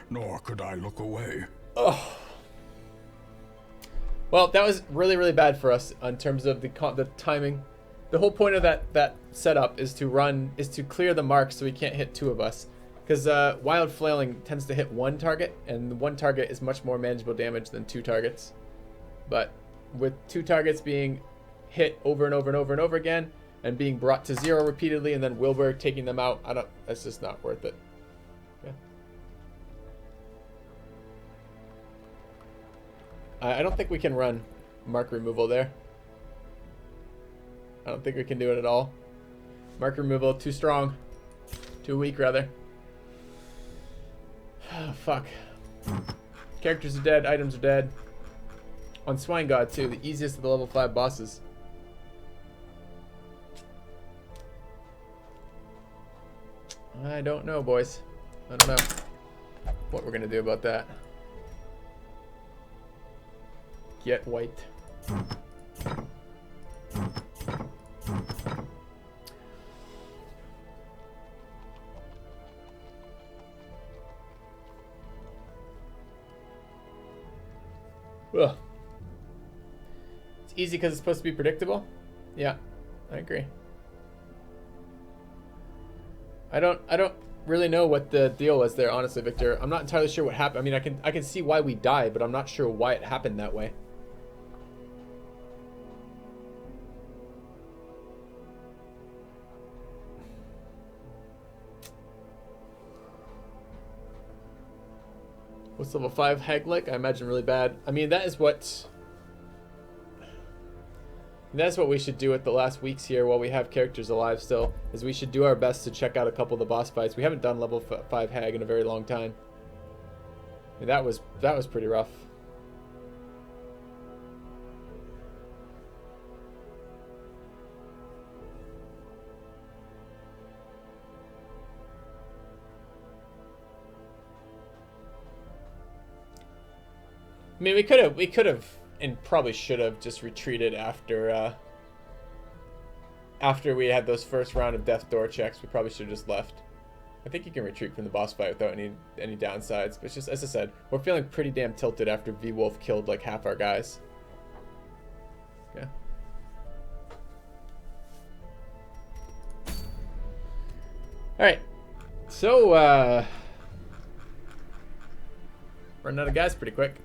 nor could I look away. Oh. Well, that was really, really bad for us in terms of the timing. The whole point of that setup is to clear the marks so he can't hit two of us. Because Wild Flailing tends to hit one target, and one target is much more manageable damage than two targets. But with two targets being hit over and over and over and over again, and being brought to zero repeatedly, and then Wilbur taking them out, that's just not worth it. Yeah. I don't think we can run mark removal there. I don't think we can do it at all. Mark removal, too strong. Too weak, rather. Oh, fuck. Characters are dead, items are dead. On Swine God, too, the easiest of the level 5 bosses. I don't know, boys. I don't know what we're gonna do about that. Get wiped. Ugh. It's easy because it's supposed to be predictable? Yeah, I agree. I don't really know what the deal was there, honestly, Victor. I'm not entirely sure what happened. I mean, I can see why we died, but I'm not sure why it happened that way. What's level 5 hag like? I imagine really bad. I mean, that's what we should do at the last weeks here while we have characters alive still, is we should do our best to check out a couple of the boss fights. We haven't done level 5 hag in a very long time. I mean, that was pretty rough. I mean, we could have, and probably should have just retreated after we had those first round of death door checks. We probably should have just left. I think you can retreat from the boss fight without any downsides. But it's just, as I said, we're feeling pretty damn tilted after V-Wolf killed like half our guys. Yeah. All right. So running out of gas pretty quick.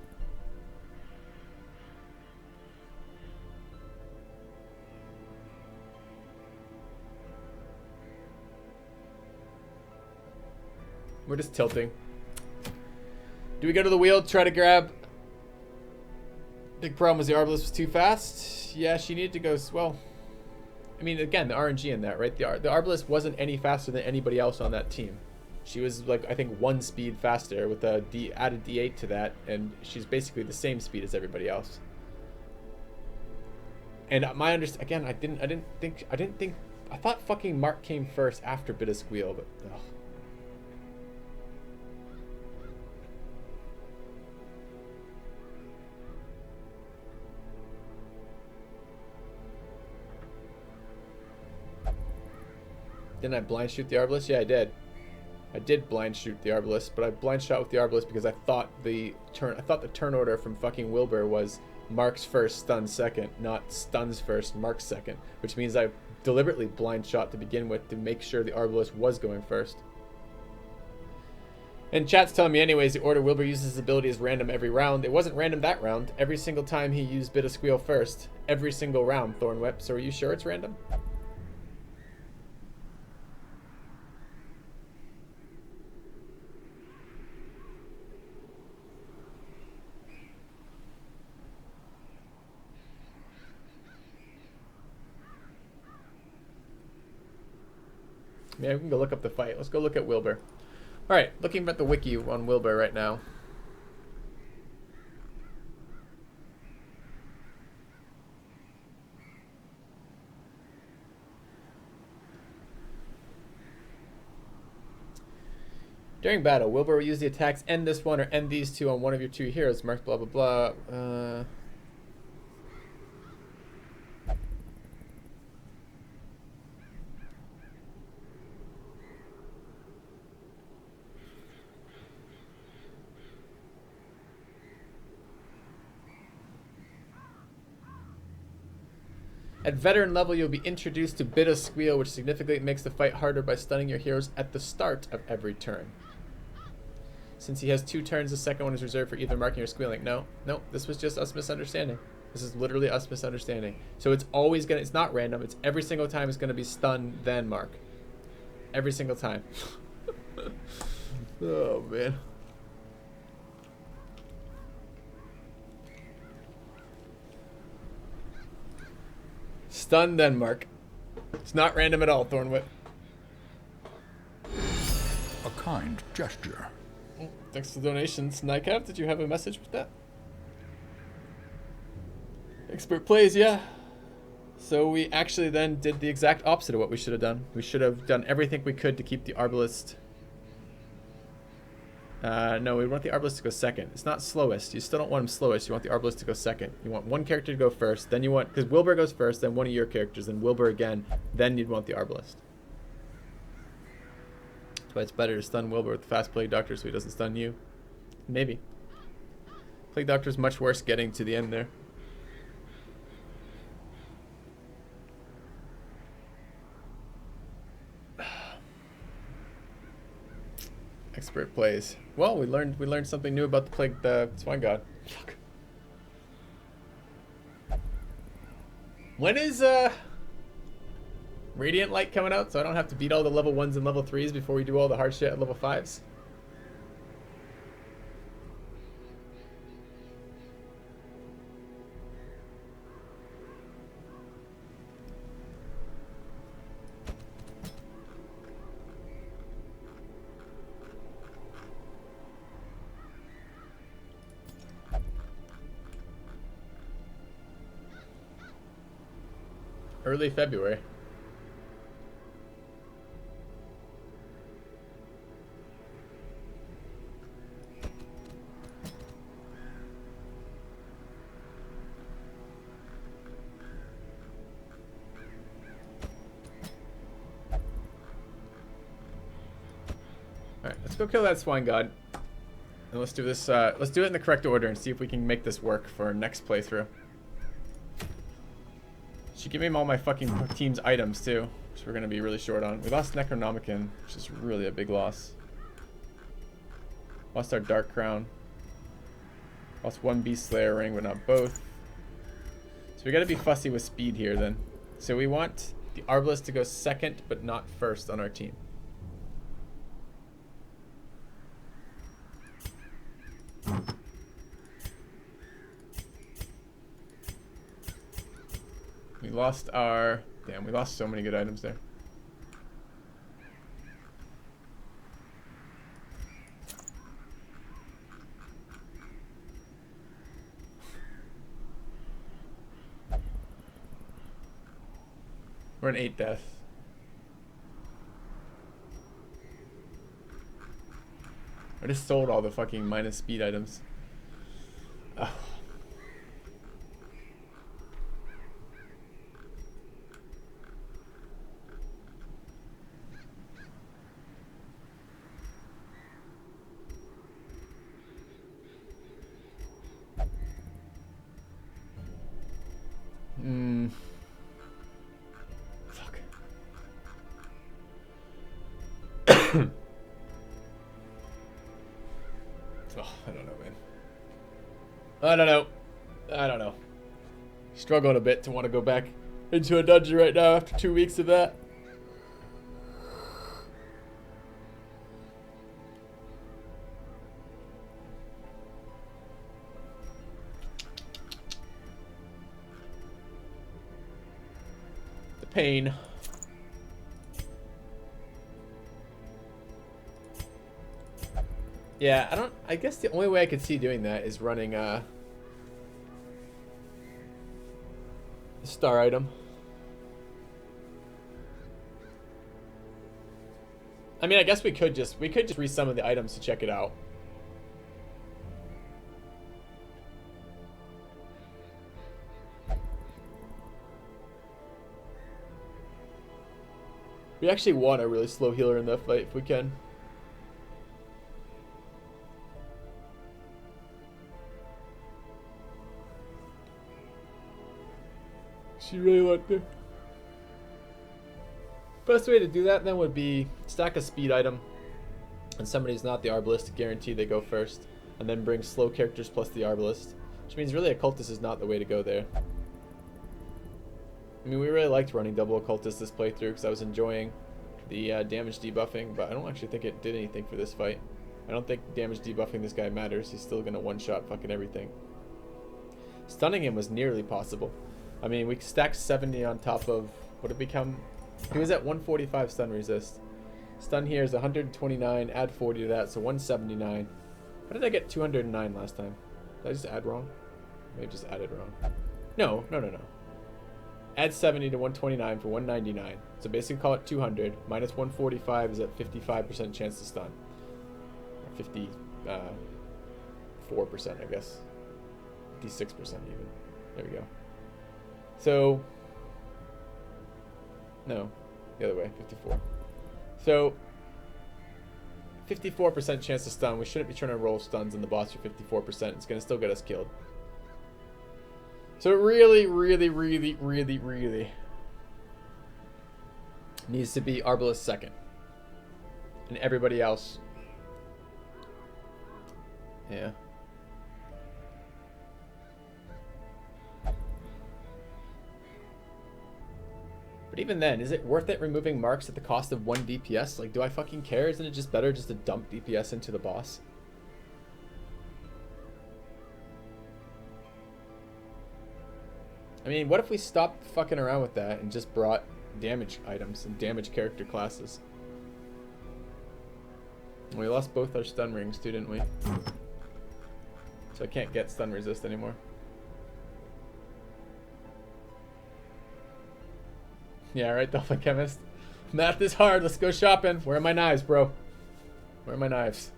We're just tilting. Do we go to the wheel, try to grab? Big problem was the Arbalest was too fast. Yeah, she needed to go, well, I mean, again, the RNG in that, right? The Arbalest wasn't any faster than anybody else on that team. She was like, I think 1 speed faster with a added D8 to that, and she's basically the same speed as everybody else. And my again, I didn't think, I thought fucking Mark came first after Bit of Squeal, but ugh. Didn't I blind shoot the Arbalest? Yeah, I did. I did blind shoot the Arbalest, but I blind shot with the Arbalest because I thought the turn order from fucking Wilbur was Mark's first, stuns second, not stuns first, Mark's second, which means I deliberately blind shot to begin with to make sure the Arbalest was going first. And chat's telling me anyways, the order Wilbur uses his ability is random every round. It wasn't random that round. Every single time he used Bit of Squeal first. Every single round, Thorn Whip. So are you sure it's random? Yeah, we can go look up the fight. Let's go look at Wilbur. Alright, looking at the wiki on Wilbur right now. During battle, Wilbur will use the attacks end this one or end these two on one of your two heroes. Marked blah blah blah. At veteran level, you'll be introduced to Bit of Squeal, which significantly makes the fight harder by stunning your heroes at the start of every turn. Since he has 2 turns, the second one is reserved for either marking or squealing. No, this was just us misunderstanding. This is literally us misunderstanding. So it's always gonna, it's not random, it's every single time it's gonna be stun, then mark. Every single time. Oh, man. Stun, then mark. It's not random at all, Thornwhip. A kind gesture. Thanks for the donations. Nycav, did you have a message with that? Expert plays, yeah. So we actually then did the exact opposite of what we should have done. We should have done everything we could to keep the Arbalist. No, we want the Arbalist to go second. It's not slowest. You still don't want him slowest. You want the Arbalist to go second. You want one character to go first. Then you want, because Wilbur goes first, then one of your characters, then Wilbur again. Then you'd want the Arbalist. That's why it's better to stun Wilbur with the fast Plague Doctor so he doesn't stun you. Maybe. Plague Doctor's much worse getting to the end there. Expert plays. Well, we learned something new about the Swine God. Fuck. When is Radiant Light coming out, so I don't have to beat all the level 1s and level 3s before we do all the hard shit at level 5s? Early February. Alright, let's go kill that Swine God. And let's do this, let's do it in the correct order and see if we can make this work for our next playthrough. Should give me all my fucking team's items too, which we're gonna be really short on. We lost Necronomicon, which is really a big loss. Lost our Dark Crown. Lost 1 Beast Slayer ring, but not both. So we gotta be fussy with speed here then. So we want the Arbalist to go second, but not first on our team. We lost our... Damn, we lost so many good items there. We're an 8 death. I just sold all the fucking minus speed items. Ugh. Fuck. Oh, I don't know, man. I don't know. Struggling a bit to want to go back into a dungeon right now after 2 weeks of that. The pain. Yeah, I guess the only way I could see doing that is running a star item. I mean, I guess we could just resummon the items to check it out. We actually want a really slow healer in that fight if we can. She really want to. Best way to do that then would be stack a speed item and somebody who's not the Arbalist to guarantee they go first, and then bring slow characters plus the Arbalist, which means really Occultist is not the way to go there. I mean, we really liked running double Occultist this playthrough because I was enjoying the damage debuffing, but I don't actually think it did anything for this fight. I don't think damage debuffing this guy matters. He's still going to one-shot fucking everything. Stunning him was nearly possible. I mean, we stacked 70 on top of what it become. He was at 145 stun resist. Stun here is 129, add 40 to that, so 179. How did I get 209 last time? Did I just add wrong? Maybe just added wrong. No. Add 70 to 129 for 199. So basically call it 200. Minus 145 is at 55% chance to stun. Or 54%, I guess. 56% even. There we go. So, no, the other way, 54. So, 54% chance to stun. We shouldn't be trying to roll stuns in the boss for 54%. It's going to still get us killed. So it really needs to be Arbalist second. And everybody else. Yeah. But even then, is it worth it removing marks at the cost of 1 DPS? Like, do I fucking care? Isn't it just better just to dump DPS into the boss? I mean, what if we stopped fucking around with that and just brought damage items and damage character classes? We lost both our stun rings too, didn't we? So I can't get stun resist anymore. Yeah, right, Dolphin Chemist. Math is hard. Let's go shopping. Where are my knives, bro? Where are my knives?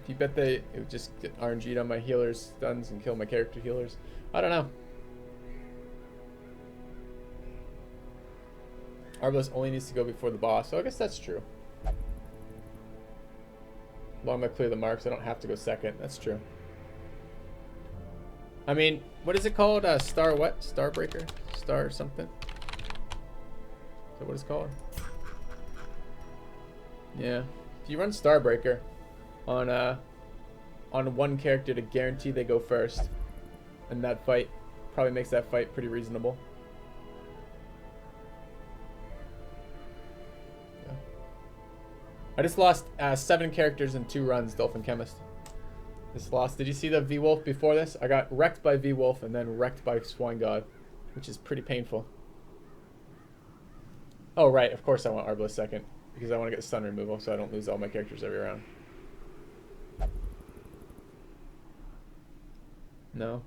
You bet it would just get RNG'd on my healers' stuns and kill my character healers. I don't know. Arbalist only needs to go before the boss, so I guess that's true. As long as I clear the marks, I don't have to go second. That's true. I mean, what is it called? Star what? Starbreaker? Star something? Is that what it's called? Yeah. If you run Starbreaker on one character to guarantee they go first, and that fight probably makes that fight pretty reasonable. Yeah. I just lost 7 characters in 2 runs, Dolphin Chemist. Just lost. Did you see the V-Wolf before this? I got wrecked by V-Wolf and then wrecked by Swine God, which is pretty painful. Oh, right. Of course I want Arbalist second, because I want to get stun removal so I don't lose all my characters every round. No.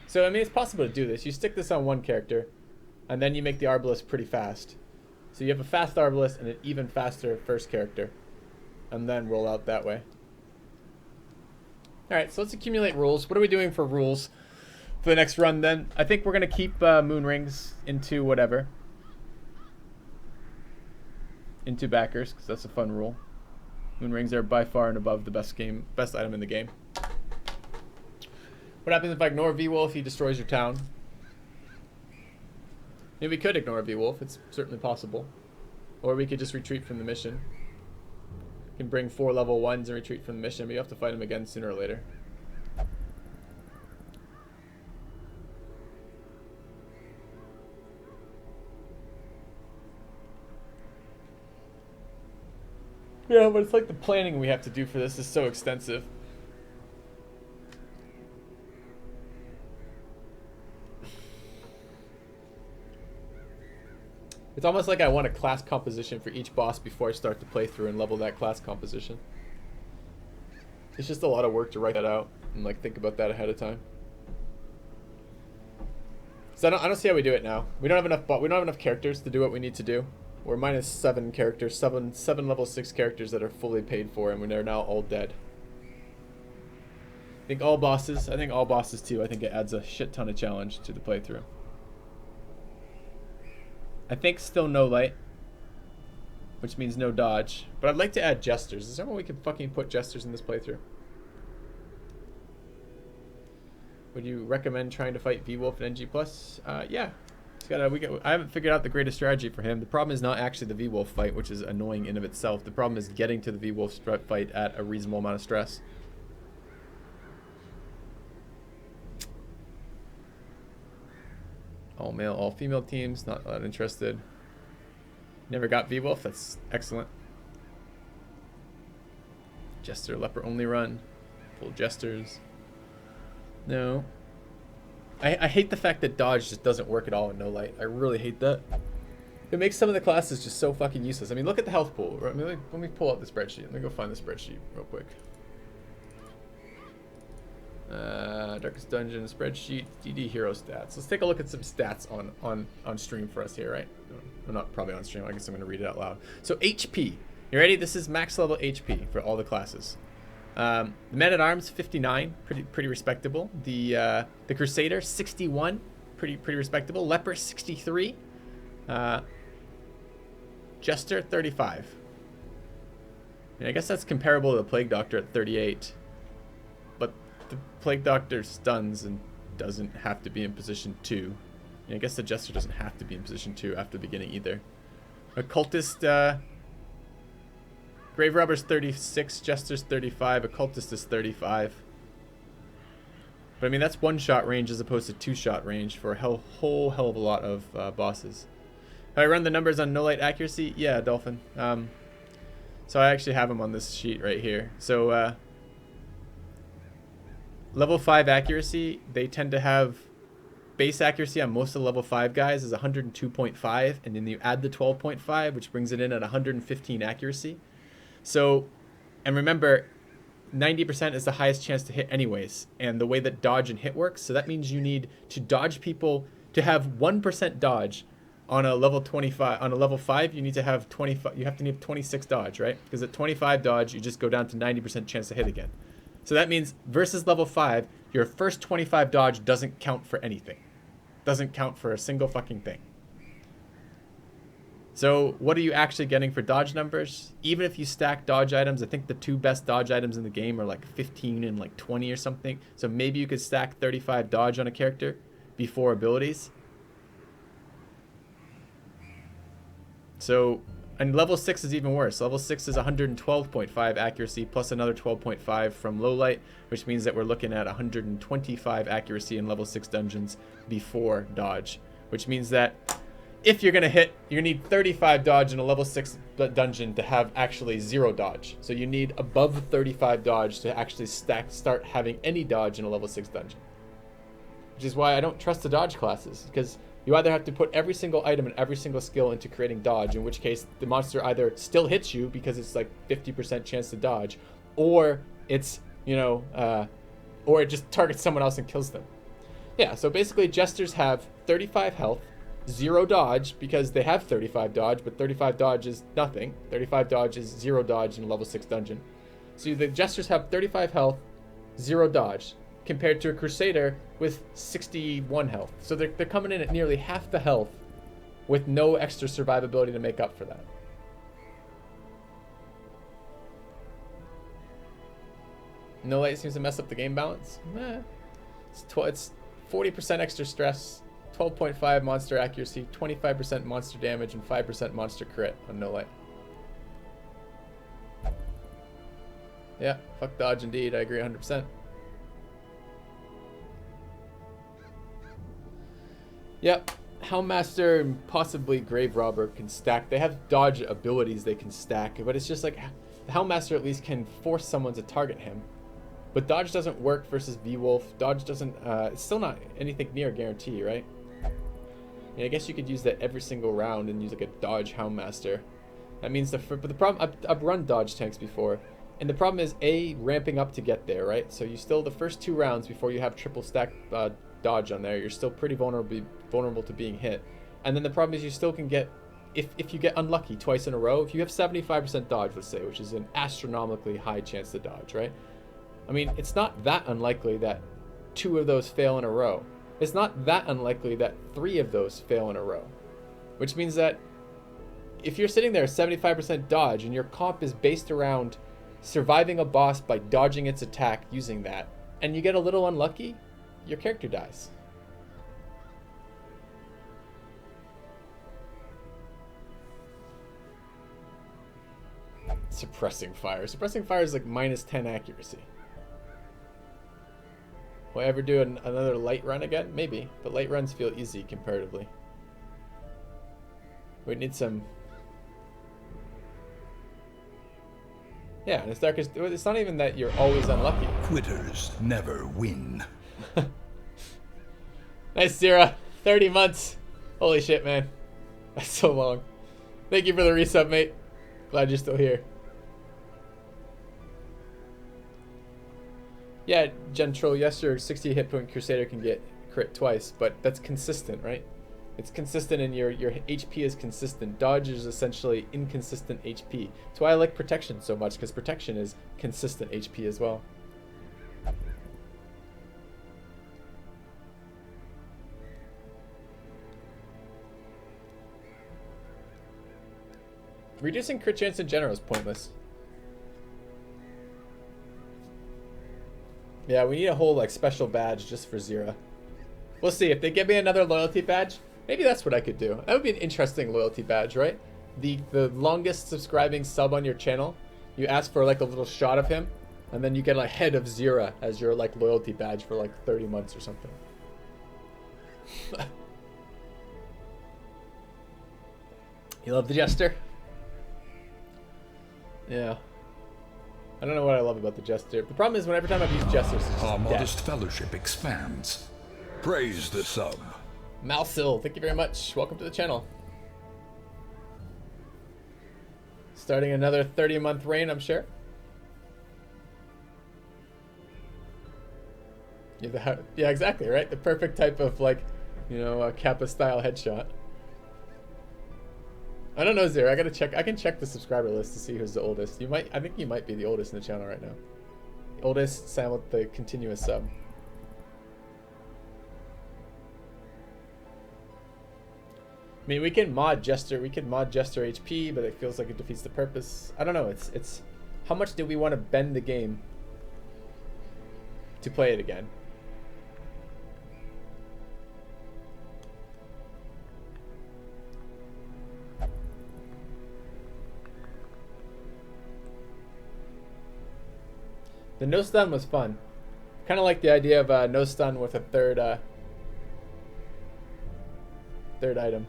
So, I mean, it's possible to do this. You stick this on one character, and then you make the Arbalist pretty fast. So you have a fast Arbalist and an even faster first character, and then roll out that way. Alright, so let's accumulate rules. What are we doing for rules for the next run then? I think we're going to keep Moonrings into whatever. Into backers, because that's a fun rule. Moonrings are by far and above the best item in the game. What happens if I ignore V-Wolf? He destroys your town. Maybe we could ignore V-Wolf. It's certainly possible. Or we could just retreat from the mission. We can bring 4 level 1s and retreat from the mission, but you have to fight him again sooner or later. Yeah, but it's like the planning we have to do for this is so extensive. It's almost like I want a class composition for each boss before I start to play through and level that class composition. It's just a lot of work to write that out and like think about that ahead of time. So I don't see how we do it now. We don't have enough characters to do what we need to do. We're minus 7 characters, seven level 6 characters that are fully paid for, and they're now all dead. I think all bosses too. I think it adds a shit ton of challenge to the playthrough. I think still no light, which means no dodge. But I'd like to add jesters. Is there one we can fucking put jesters in this playthrough? Would you recommend trying to fight V-Wolf and NG+? Yeah. I haven't figured out the greatest strategy for him. The problem is not actually the V-Wolf fight, which is annoying in of itself. The problem is getting to the V-Wolf fight at a reasonable amount of stress. All male, all female teams, not that interested. Never got V-Wolf, that's excellent. Jester, leper only run. Full jesters. No. I hate the fact that dodge just doesn't work at all in no light. I really hate that. It makes some of the classes just so fucking useless. I mean, look at the health pool. Let me pull out the spreadsheet. Let me go find the spreadsheet real quick. Darkest Dungeon spreadsheet, DD hero stats. Let's take a look at some stats on stream for us here, right? I'm not probably on stream. I guess I'm going to read it out loud. So HP. You ready? This is max level HP for all the classes. The Men-at-Arms 59, pretty respectable. The Crusader 61, pretty respectable. Leper 63. Jester 35. And I guess that's comparable to the Plague Doctor at 38. But the Plague Doctor stuns and doesn't have to be in position 2. And I guess the Jester doesn't have to be in position 2 after the beginning either. Occultist, Grave Robber's 36, Jester's 35, Occultist is 35. But I mean, that's one-shot range as opposed to two-shot range for a whole hell of a lot of bosses. Have I run the numbers on no light accuracy? Yeah, Dolphin. So I actually have them on this sheet right here. So level 5 accuracy, they tend to have base accuracy on most of the level 5 guys is 102.5, and then you add the 12.5, which brings it in at 115 accuracy. So, and remember, 90% is the highest chance to hit anyways, and the way that dodge and hit works, so that means you need to dodge people, to have 1% dodge on a level 25, on a level 5, you need to have 25, you have to need 26 dodge, right? Because at 25 dodge, you just go down to 90% chance to hit again. So that means versus level 5, your first 25 dodge doesn't count for anything. Doesn't count for a single fucking thing. So what are you actually getting for dodge numbers? Even if you stack dodge items, I think the 2 best dodge items in the game are like 15 and like 20 or something. So maybe you could stack 35 dodge on a character before abilities. So, and level 6 is even worse. Level 6 is 112.5 accuracy plus another 12.5 from low light, which means that we're looking at 125 accuracy in level 6 dungeons before dodge, which means that if you're going to hit, you need 35 dodge in a level 6 dungeon to have actually 0 dodge. So you need above 35 dodge to actually start having any dodge in a level 6 dungeon. Which is why I don't trust the dodge classes, because you either have to put every single item and every single skill into creating dodge, in which case the monster either still hits you because it's like 50% chance to dodge, or it's, you know, or it just targets someone else and kills them. Yeah, so basically Jesters have 35 health, 0 dodge because they have 35 dodge, but 35 dodge is nothing. 35 dodge is 0 dodge in a level 6 dungeon. So the Jesters have 35 health, 0 dodge, compared to a Crusader with 61 health. So they're coming in at nearly half the health with no extra survivability to make up for that. No light seems to mess up the game balance. It's 40% extra stress, 12.5 monster accuracy, 25% monster damage, and 5% monster crit on no light. Yeah, fuck dodge indeed. I agree 100%. Yep, Houndmaster and possibly Grave Robber can stack. They have dodge abilities they can stack, but it's just like the Houndmaster at least can force someone to target him. But dodge doesn't work versus V-Wolf. Dodge doesn't, it's still not anything near a guarantee, right? Yeah, I guess you could use that every single round and use like a dodge Houndmaster. That means but the problem, I've run dodge tanks before, and the problem is ramping up to get there, right? So you still, the first 2 rounds before you have triple stack dodge on there, you're still pretty vulnerable to being hit. And then the problem is you still can get, if you get unlucky twice in a row, if you have 75% dodge, let's say, which is an astronomically high chance to dodge, right? I mean, it's not that unlikely that 2 of those fail in a row. It's not that unlikely that 3 of those fail in a row. Which means that if you're sitting there 75% dodge and your comp is based around surviving a boss by dodging its attack using that, and you get a little unlucky, your character dies. Suppressing fire. Suppressing fire is like -10 accuracy. Will I ever do another light run again? Maybe, but light runs feel easy comparatively. We need some... Yeah, and it's darkest. It's not even that you're always unlucky. Quitters never win. Nice, Zira. 30 months. Holy shit, man. That's so long. Thank you for the resub, mate. Glad you're still here. Yeah, Gentrol, yes, your 60 hit point Crusader can get crit twice, but that's consistent, right? It's consistent and your HP is consistent. Dodge is essentially inconsistent HP. That's why I like protection so much, because protection is consistent HP as well. Reducing crit chance in general is pointless. Yeah, we need a whole like special badge just for Zira. We'll see. If they give me another loyalty badge, maybe that's what I could do. That would be an interesting loyalty badge, right? The longest subscribing sub on your channel, you ask for like a little shot of him, and then you get a head of Zira as your like loyalty badge for like 30 months or something. You love the Jester? Yeah. I don't know what I love about the Jester. The problem is every time I've used Jesters, it's just Our death. modest fellowship expands. Praise the sub. Malsil, thank you very much. Welcome to the channel. Starting another 30-month reign, I'm sure. Yeah, exactly, right? The perfect type of, like, you know, a Kappa-style headshot. I don't know, Zero. I gotta check. I can check the subscriber list to see who's the oldest. I think you might be the oldest in the channel right now. The oldest, Sam with the continuous sub. I mean, we can mod Jester. We can mod Jester HP, but it feels like it defeats the purpose. I don't know. It's how much do we want to bend the game to play it again? The no stun was fun. Kind of like the idea of no stun with a third item.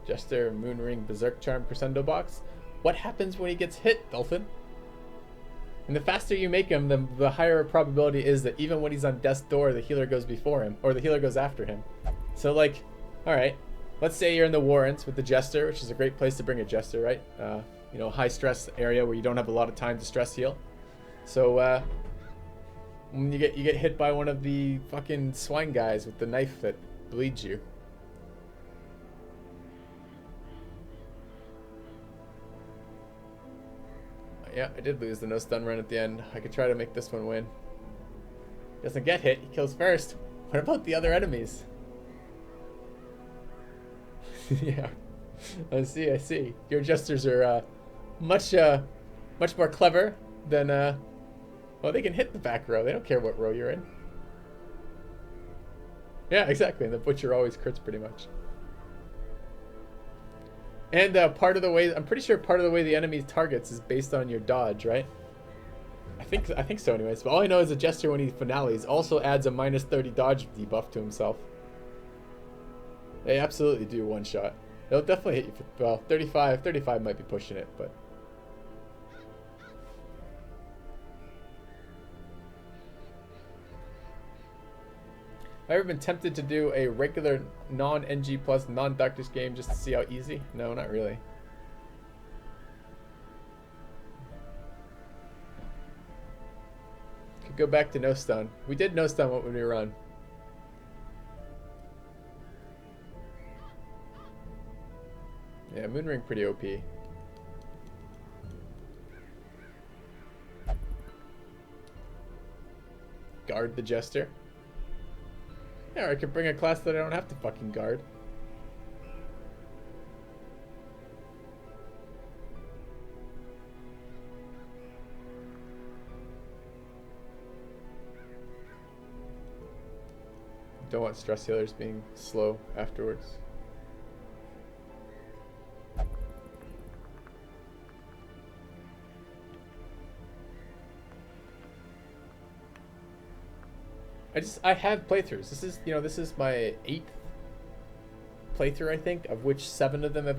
Jester, Moonring, Berserk Charm, Crescendo Box. What happens when he gets hit, Dolphin? And the faster you make him, the higher probability is that even when he's on death's door, the healer goes before him, or the healer goes after him. So like, alright, let's say you're in the Warrens with the Jester, which is a great place to bring a Jester, right? You know, high stress area where you don't have a lot of time to stress heal. So when you get hit by one of the fucking swine guys with the knife that bleeds you. Yeah, I did lose the no stun run at the end. I could try to make this one win. Doesn't get hit, he kills first. What about the other enemies? Yeah, I see. Your Jesters are much more clever than well, they can hit the back row. They don't care what row you're in. Yeah, exactly. And the Butcher always crits pretty much. And part of the way, I'm pretty sure part of the way the enemy targets is based on your dodge, right? I think so anyways. But all I know is the Jester, when he finales, also adds a -30 dodge debuff to himself. They absolutely do one shot. They'll definitely hit you for, well, 35 might be pushing it, but... Have I ever been tempted to do a regular non-NG plus non-Doctors game just to see how easy? No, not really. Could go back to no stun. We did no stun when we run. Yeah, Moonring pretty OP. Guard the Jester. Yeah, or I could bring a class that I don't have to fucking guard. Don't want stress healers being slow afterwards. I have playthroughs. This is my 8th playthrough, I think, of which 7 of them have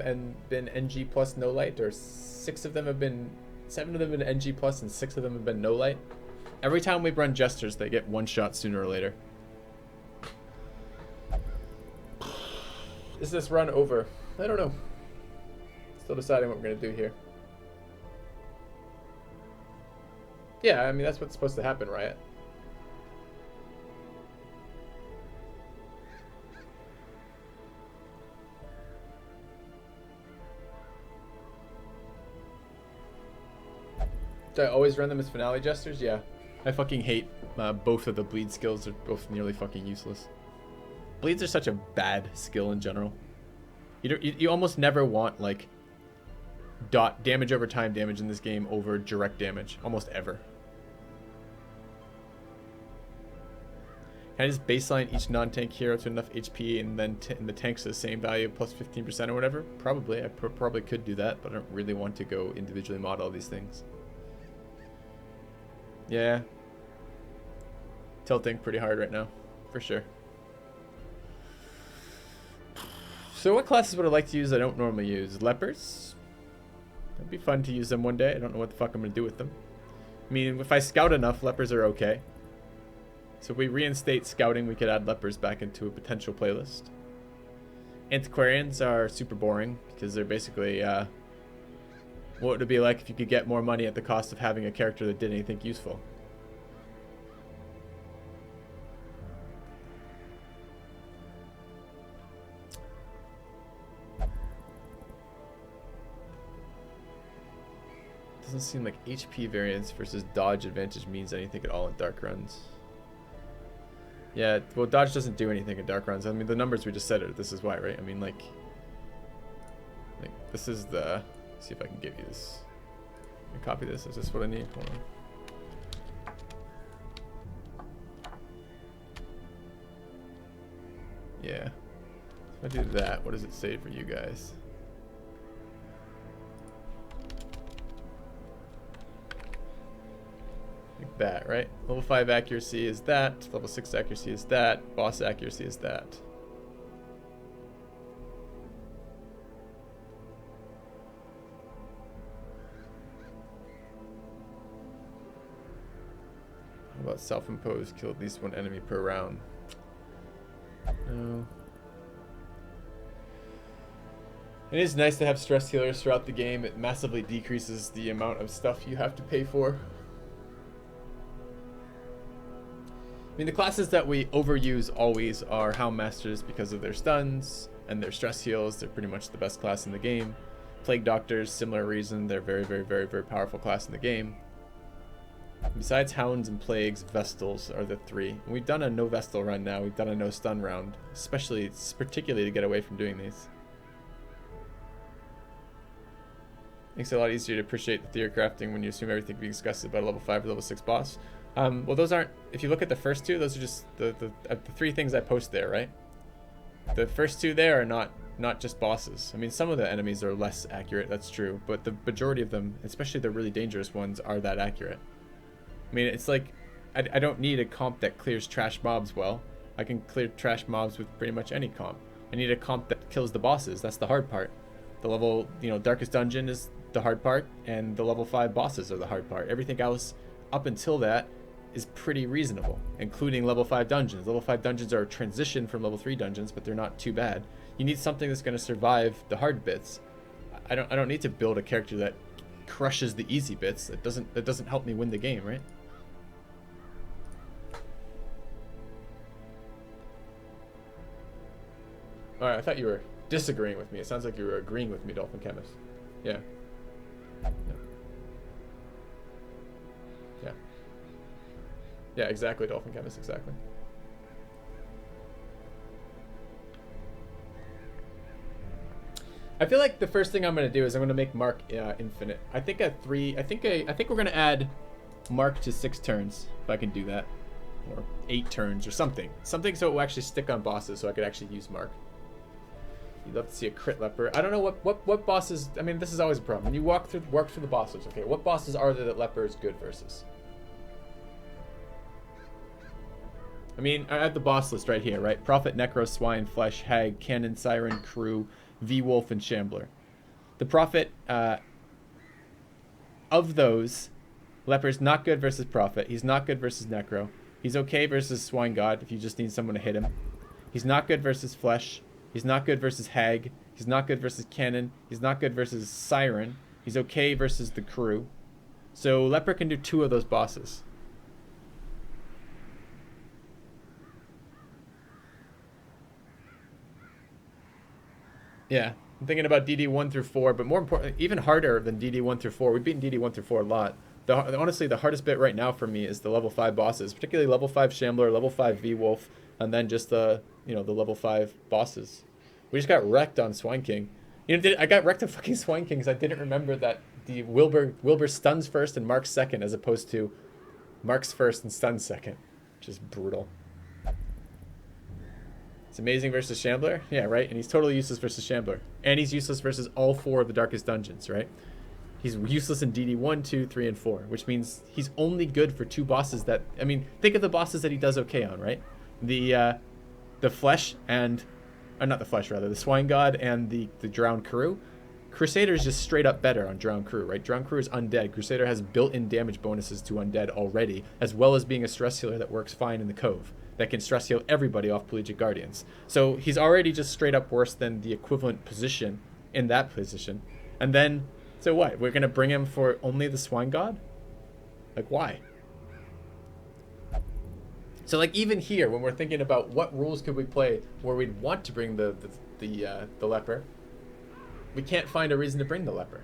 been NG plus no light, or 7 of them have been NG plus and 6 of them have been no light. Every time we run jesters, they get one shot sooner or later. Is this run over? I don't know. Still deciding what we're gonna do here. Yeah, I mean that's what's supposed to happen, Riot. Do I always run them as finale jesters? Yeah. I fucking hate both of the bleed skills. They're both nearly fucking useless. Bleeds are such a bad skill in general. You almost never want like dot damage over time damage in this game over direct damage. Almost ever. Can I just baseline each non-tank hero to enough HP and then the tanks the same value plus 15% or whatever? Probably. I probably could do that, but I don't really want to go individually mod all these things. Yeah. Tilting pretty hard right now, for sure. So what classes would I like to use I don't normally use? Lepers? It'd be fun to use them one day. I don't know what the fuck I'm going to do with them. I mean, if I scout enough, lepers are okay. So if we reinstate scouting, we could add lepers back into a potential playlist. Antiquarians are super boring because they're basically what would it be like if you could get more money at the cost of having a character that did anything useful? Doesn't seem like HP variance versus dodge advantage means anything at all in dark runs. Yeah, well, dodge doesn't do anything in dark runs. I mean, the numbers we just said it. This is why, right? I mean, like this is the. Let's see if I can give you this. Can I copy this? Is this what I need? Hold on. Yeah. If I do that, what does it say for you guys? Like that, right? Level 5 accuracy is that. Level 6 accuracy is that. Boss accuracy is that. How about self-imposed? Kill at least one enemy per round. No. It is nice to have stress healers throughout the game. It massively decreases the amount of stuff you have to pay for. I mean, the classes that we overuse always are Houndmasters because of their stuns and their stress heals. They're pretty much the best class in the game. Plague Doctors, similar reason. They're very, very, very, very powerful class in the game. Besides Hounds and Plagues, Vestals are the 3. And we've done a no Vestal run now. We've done a no stun round, particularly to get away from doing these. Makes it a lot easier to appreciate the theory crafting when you assume everything being discussed about a level 5 or level 6 boss. Well, those aren't, if you look at the first 2, those are just the 3 things I post there, right? The first 2 there are not just bosses. I mean, some of the enemies are less accurate, that's true, but the majority of them, especially the really dangerous ones, are that accurate. I mean, it's like, I don't need a comp that clears trash mobs well. I can clear trash mobs with pretty much any comp. I need a comp that kills the bosses, that's the hard part. The level, Darkest Dungeon is the hard part, and the level 5 bosses are the hard part. Everything else, up until that, is pretty reasonable, including level 5 dungeons. Level 5 dungeons are a transition from level 3 dungeons, but they're not too bad. You need something that's going to survive the hard bits. I don't need to build a character that crushes the easy bits. That doesn't help me win the game, right? All right, I thought you were disagreeing with me. It sounds like you were agreeing with me, Dolphin Chemist. Yeah. Yeah. Yeah, exactly, Dolphin Chemist, exactly. I feel like the first thing I'm gonna do is I'm gonna make Mark infinite. I think at 3. I think we're gonna add Mark to 6 turns if I can do that. or 8 turns or something. Something so it will actually stick on bosses so I could actually use Mark. You'd love to see a crit leper. I don't know what bosses. I mean, this is always a problem. When you work through the bosses, okay, what bosses are there that leper is good versus? I mean, I have the boss list right here, right? Prophet, Necro, Swine, Flesh, Hag, Cannon, Siren, Crew, V-Wolf, and Shambler. The Prophet, of those, leper's not good versus Prophet. He's not good versus Necro. He's okay versus Swine God if you just need someone to hit him. He's not good versus Flesh. He's not good versus Hag. He's not good versus Cannon. He's not good versus Siren. He's okay versus the Crew. So leper can do 2 of those bosses. Yeah, I'm thinking about DD 1 through 4, but more important, even harder than DD 1 through 4. We've beaten DD 1 through 4 a lot. Honestly, the hardest bit right now for me is the level 5 bosses, particularly level 5 Shambler, level 5 V-Wolf, and then just the level 5 bosses. We just got wrecked on Swine King. I got wrecked on fucking Swine King because I didn't remember that the Wilbur stuns first and Marks second, as opposed to Marks first and stuns second, which is brutal. It's amazing versus Shambler. Yeah, right? And he's totally useless versus Shambler. And he's useless versus all 4 of the Darkest Dungeons, right? He's useless in DD 1, 2, 3, and 4, which means he's only good for 2 bosses that... I mean, think of the bosses that he does okay on, right? The Flesh and... not the Flesh, rather. The Swine God and the Drowned Crew. Crusader's just straight up better on Drowned Crew, right? Drowned Crew is undead. Crusader has built-in damage bonuses to undead already, as well as being a stress healer that works fine in the Cove, that can stress heal everybody off Pelagic Guardians. So he's already just straight up worse than the equivalent position in that position. And then, so what? We're going to bring him for only the Swine God? Like, why? So, like, even here, when we're thinking about what rules could we play where we'd want to bring the leper, we can't find a reason to bring the leper.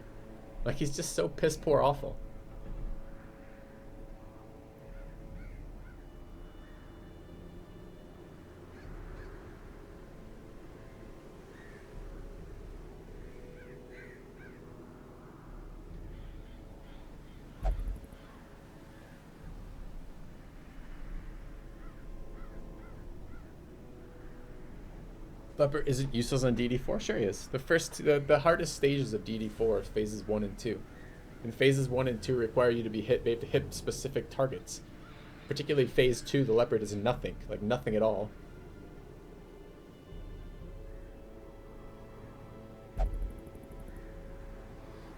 Like, he's just so piss poor awful. Leper isn't useless on DD4? Sure he is. The hardest stages of DD4 is phases 1 and 2. And phases 1 and 2 require you to be hit. They have to hit specific targets. Particularly phase 2, the leper does nothing. Like, nothing at all.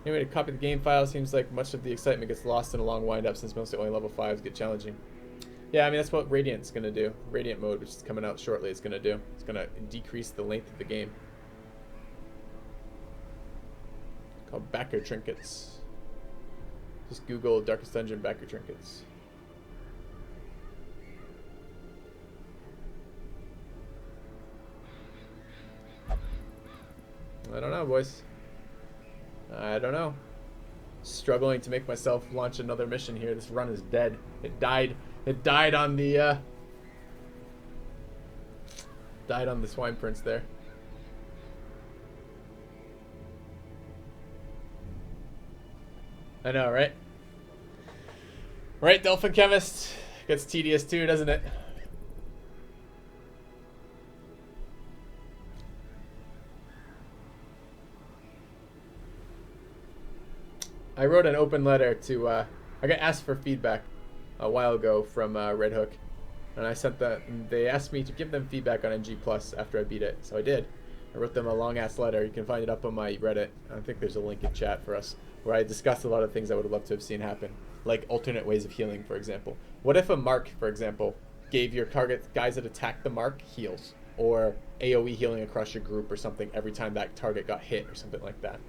Anyway, to copy the game file, seems like much of the excitement gets lost in a long wind-up since mostly only level 5s get challenging. Yeah, I mean, that's what Radiant's going to do. Radiant mode, which is coming out shortly, is going to do. It's going to decrease the length of the game. Called backer trinkets. Just Google Darkest Dungeon backer trinkets. I don't know, boys. I don't know. Struggling to make myself launch another mission here. This run is dead. It died. It died on the Swine Prince there. I know, right? Right, Dolphin Chemist? Gets tedious too, doesn't it? I wrote an open letter to, I got asked for feedback a while ago from Red Hook, and I sent that. They asked me to give them feedback on NG Plus after I beat it, so I did. I wrote them a long ass letter. You can find it up on my Reddit. I think there's a link in chat for us, where I discussed a lot of things I would have loved to have seen happen, like alternate ways of healing, for example. What if a mark, for example, gave your target guys that attack the mark heals, or AoE healing across your group or something every time that target got hit or something like that?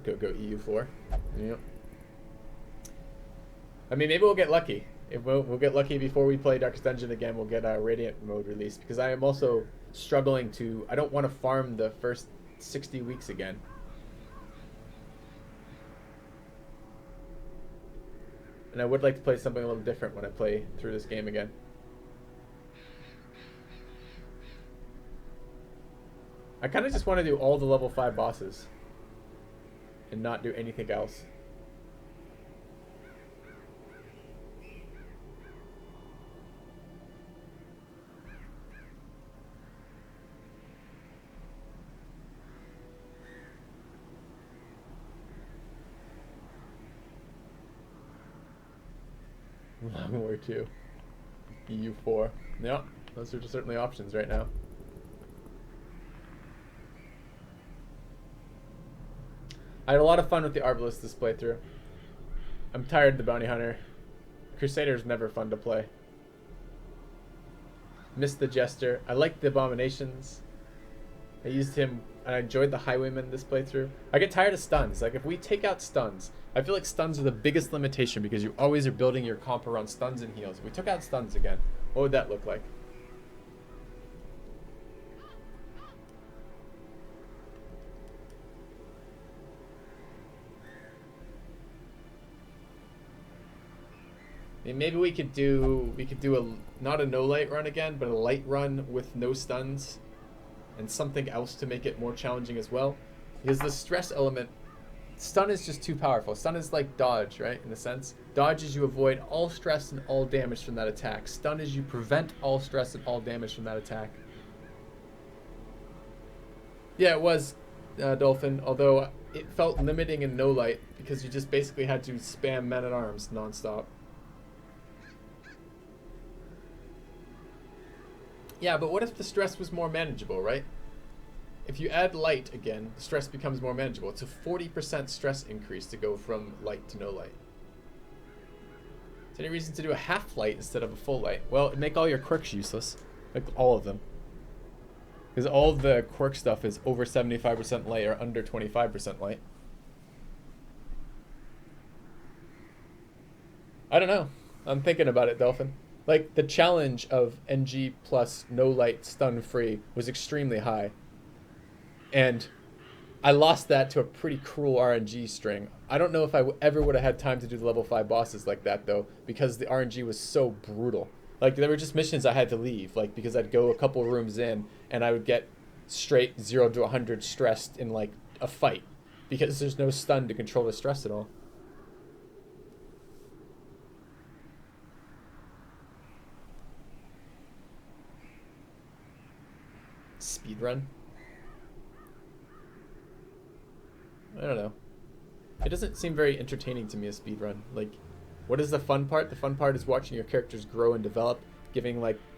Go EU4. Yep. I mean, maybe we'll get lucky. If we'll get lucky before we play Darkest Dungeon again, we'll get Radiant mode released, because I am also struggling to... I don't want to farm the first 60 weeks again. And I would like to play something a little different when I play through this game again. I kind of just want to do all the level 5 bosses. and not do anything else. Long War 2. EU4. Yeah, those are certainly options right now. I had a lot of fun with the Arbalest this playthrough. I'm tired of the Bounty Hunter. Crusader's never fun to play. Missed the Jester. I liked the Abominations. I used him, and I enjoyed the Highwayman this playthrough. I get tired of stuns. Like, if we take out stuns, I feel like stuns are the biggest limitation because you always are building your comp around stuns and heals. If we took out stuns again, what would that look like? I mean, maybe we could do a not a no light run again, but a light run with no stuns and something else to make it more challenging as well. Because the stress element, stun is just too powerful. Stun is like dodge, right? In a sense, dodge is you avoid all stress and all damage from that attack. Stun is you prevent all stress and all damage from that attack. Yeah, it was Dolphin, although it felt limiting in no light because you just basically had to spam men at arms nonstop. Yeah, but what if the stress was more manageable, right? If you add light again, the stress becomes more manageable. It's a 40% stress increase to go from light to no light. Is there any reason to do a half light instead of a full light? Well, it'd make all your quirks useless. Like all of them. Because all of the quirk stuff is over 75% light or under 25% light. I don't know. I'm thinking about it, Dolphin. Like, the challenge of NG plus no light stun free was extremely high. And I lost that to a pretty cruel RNG string. I don't know if I ever would have had time to do the level 5 bosses like that, though, because the RNG was so brutal. Like, there were just missions I had to leave, like, because I'd go a couple rooms in, and I would get straight 0 to 100 stressed in, like, a fight. Because there's no stun to control the stress at all. Speedrun? I don't know. It doesn't seem very entertaining to me, a speedrun. Like, what is the fun part? The fun part is watching your characters grow and develop,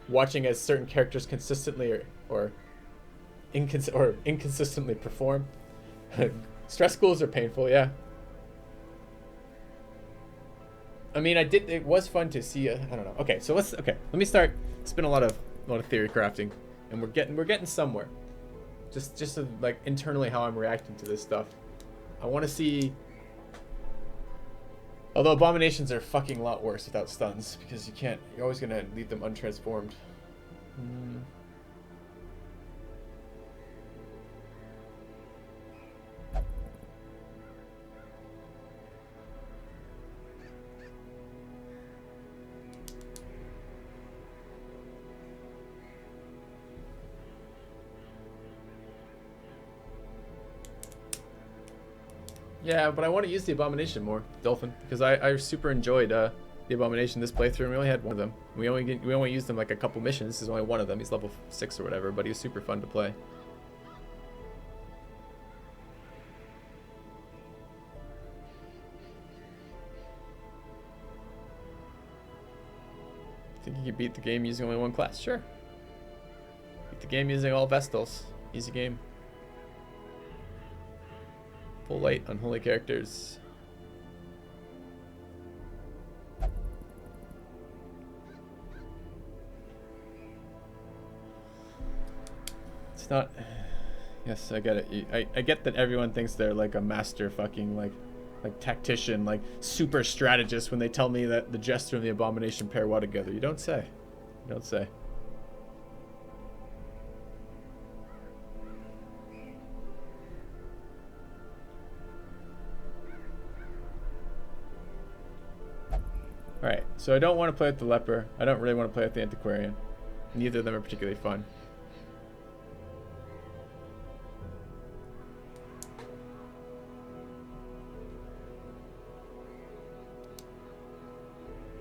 watching as certain characters consistently or inconsistently perform. Stress schools are painful, yeah. I mean, it was fun to see, I don't know. Okay, so let me start. It's been a lot of theory crafting, and we're getting somewhere. Just to, like, internally how I'm reacting to this stuff. I want to see. Although abominations are fucking a lot worse without stuns because you're always gonna leave them untransformed. Yeah, but I want to use the Abomination more, Dolphin, because I super enjoyed the Abomination this playthrough, and we only had one of them. We only used them like a couple missions. This is only one of them. He's level 6 or whatever, but he was super fun to play. Think you could beat the game using only one class? Sure. Beat the game using all Vestals. Easy game. Full light, unholy characters. It's not. Yes, I get it. I get that everyone thinks they're like a master fucking like tactician, like super strategist when they tell me that the Jester and the Abomination pair well together. You don't say. You don't say. Alright, so I don't want to play with the Leper. I don't really want to play with the Antiquarian. Neither of them are particularly fun.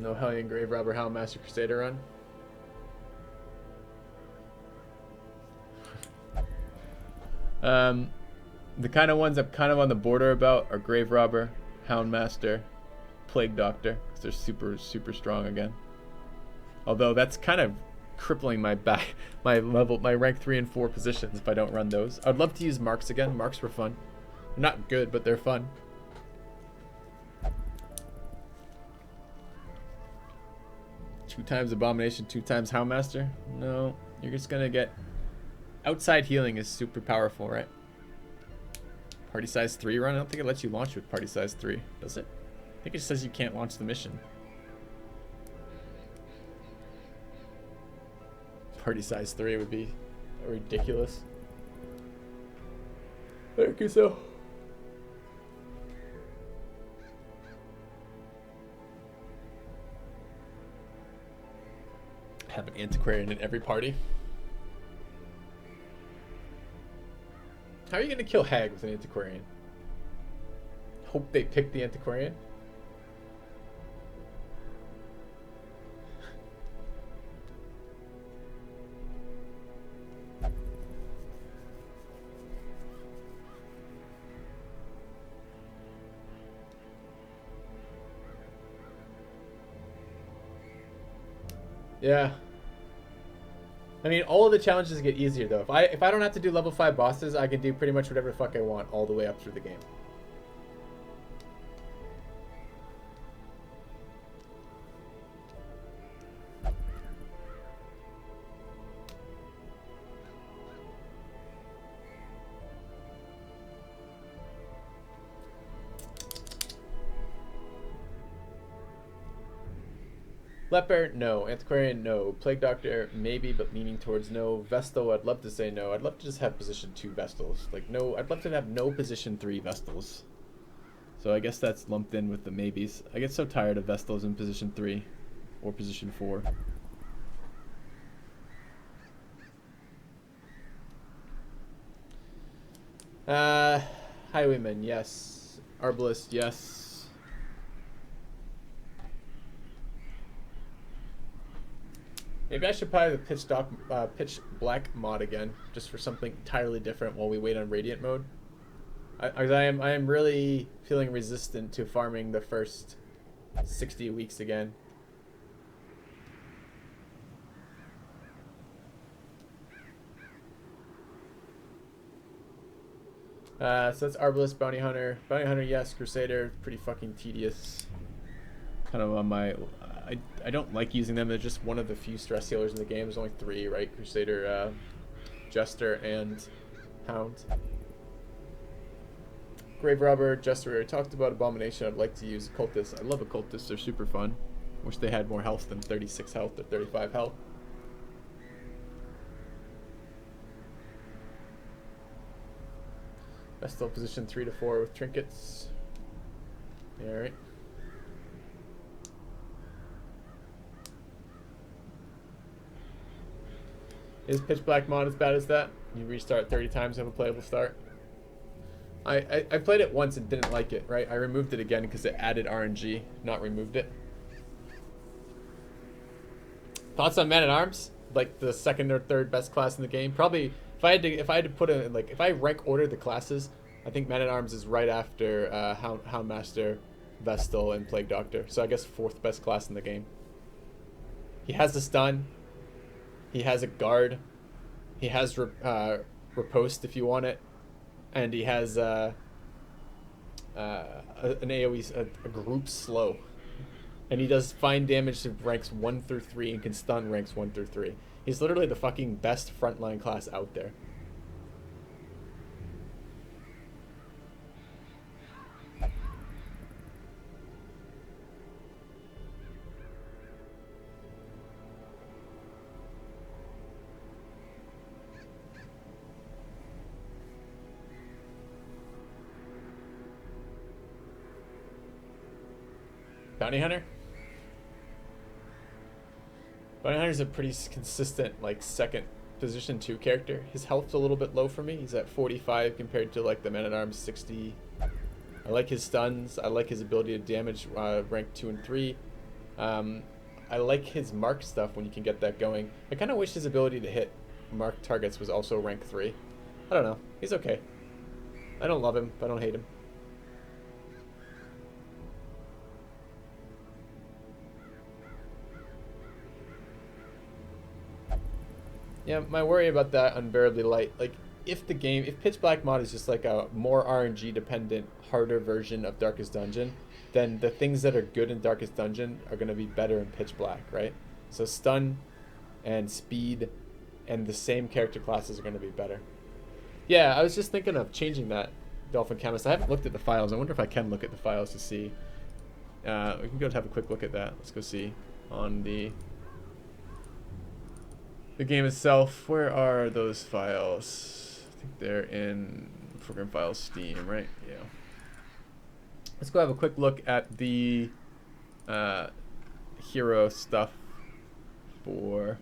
No Hellion Grave Robber Houndmaster Crusader run. The kind of ones I'm kind of on the border about are Grave Robber, Houndmaster, Plague Doctor, because they're super, super strong again. Although that's kind of crippling my my rank 3 and 4 positions if I don't run those. I'd love to use Marks again. Marks were fun. They're not good, but they're fun. Two times Abomination, 2 times Houndmaster? No, you're just gonna get... Outside healing is super powerful, right? Party size 3 run? I don't think it lets you launch with party size 3, does it? I think it says you can't launch the mission. Party size 3 would be ridiculous. Thank you, so. Have an antiquarian in every party. How are you gonna kill Hag with an antiquarian? Hope they pick the antiquarian. Yeah. I mean, all of the challenges get easier though. If I don't have to do level 5 bosses, I can do pretty much whatever the fuck I want all the way up through the game. Leper, no. Antiquarian, no. Plague Doctor, maybe, but leaning towards no. Vestal, I'd love to say no. I'd love to just have position 2 Vestals. Like, no, I'd love to have no position 3 Vestals. So I guess that's lumped in with the maybes. I get so tired of Vestals in position 3 or position 4. Highwayman, yes. Arbalist, yes. Maybe I should probably the pitch black mod again, just for something entirely different while we wait on Radiant mode. I am really feeling resistant to farming the first 60 weeks again. So that's Arbalist, Bounty Hunter. Bounty Hunter, yes. Crusader, pretty fucking tedious. Kind of on my... I don't like using them. They're just one of the few stress healers in the game. There's only 3, right? Crusader, Jester, and Hound. Grave Robber, Jester, we already talked about. Abomination, I'd like to use. Occultists, I love Occultists. They're super fun. Wish they had more health than 36 health or 35 health. Vestal position 3 to 4 with trinkets. Alright. Is Pitch Black mod as bad as that? You restart 30 times and have a playable start? I played it once and didn't like it, right? I removed it again because it added RNG, not removed it. Thoughts on Man-at-Arms? Like the 2nd or 3rd best class in the game? Probably, if I had to put a, like, if I rank order the classes, I think Man-at-Arms is right after Houndmaster, Vestal, and Plague Doctor. So I guess 4th best class in the game. He has a stun. He has a guard. He has riposte if you want it, and he has an AOE, a group slow, and he does fine damage to ranks 1 through 3 and can stun ranks 1 through 3. He's literally the fucking best frontline class out there. Bounty Hunter? Bounty Hunter's a pretty consistent, like, 2nd position 2 character. His health's a little bit low for me. He's at 45 compared to, like, the Man-at-Arms 60. I like his stuns. I like his ability to damage rank 2 and 3. I like his mark stuff when you can get that going. I kind of wish his ability to hit marked targets was also rank 3. I don't know. He's okay. I don't love him, but I don't hate him. Yeah, my worry about that unbearably light, like if Pitch Black mod is just like a more RNG dependent, harder version of Darkest Dungeon, then the things that are good in Darkest Dungeon are going to be better in Pitch Black, right? So stun and speed and the same character classes are going to be better. Yeah, I was just thinking of changing that, Dolphin Chemist. I haven't looked at the files. I wonder if I can look at the files to see. We can go have a quick look at that. Let's go see on the game itself. Where are those files? I think they're in program files Steam, right? Yeah. Let's go have a quick look at the hero stuff for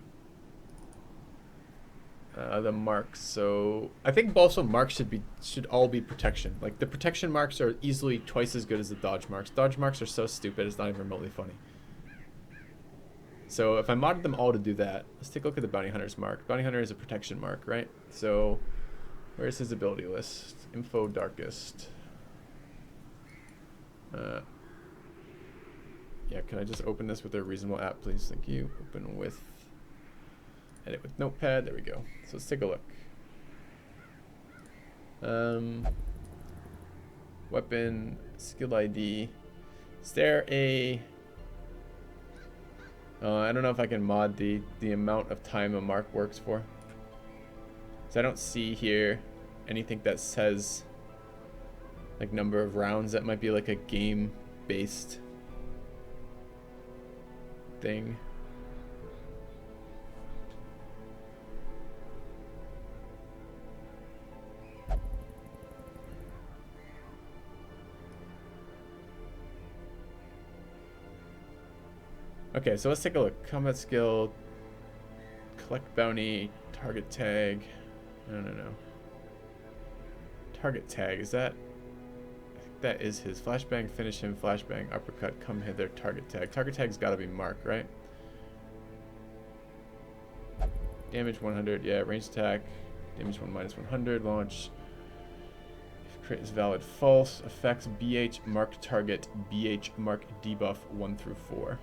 the marks. So I think also marks should all be protection. Like the protection marks are easily twice as good as the dodge marks. Dodge marks are so stupid it's not even remotely funny. So if I modded them all to do that, let's take a look at the Bounty Hunter's mark. Bounty Hunter is a protection mark, right? So where's his ability list? Info Darkest. Yeah, can I just open this with a reasonable app, please? Thank you. Open with, edit with Notepad. There we go. So let's take a look. Weapon, skill ID. Is there a... I don't know if I can mod the amount of time a mark works for. So I don't see here anything that says like number of rounds. That might be like a game-based thing. Okay, so let's take a look. Combat skill, collect bounty, target tag. No. Target tag, is that? I think that is his. Flashbang, finish him, flashbang, uppercut, come hither, target tag. Target tag's gotta be mark, right? Damage 100, yeah, range attack. Damage 1 minus 100, launch. If crit is valid, false. Effects, BH, mark target, BH, mark debuff 1 through 4.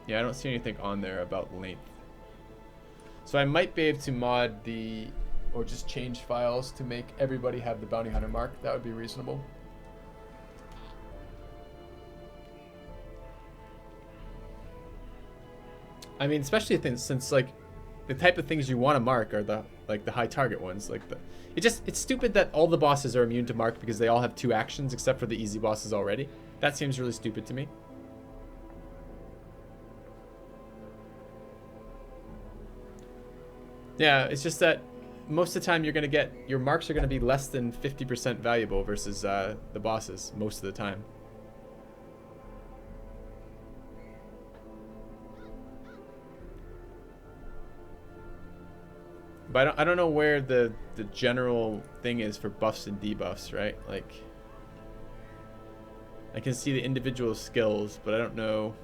Yeah, I don't see anything on there about length. So I might be able to mod or just change files to make everybody have the Bounty Hunter mark. That would be reasonable. I mean, especially since like the type of things you want to mark are the high target ones. Like it's stupid that all the bosses are immune to mark because they all have 2 actions except for the easy bosses already. That seems really stupid to me. Yeah, it's just that most of the time you're going to get, your marks are going to be less than 50% valuable versus the bosses most of the time. But I don't know where the general thing is for buffs and debuffs, right? Like, I can see the individual skills, but I don't know.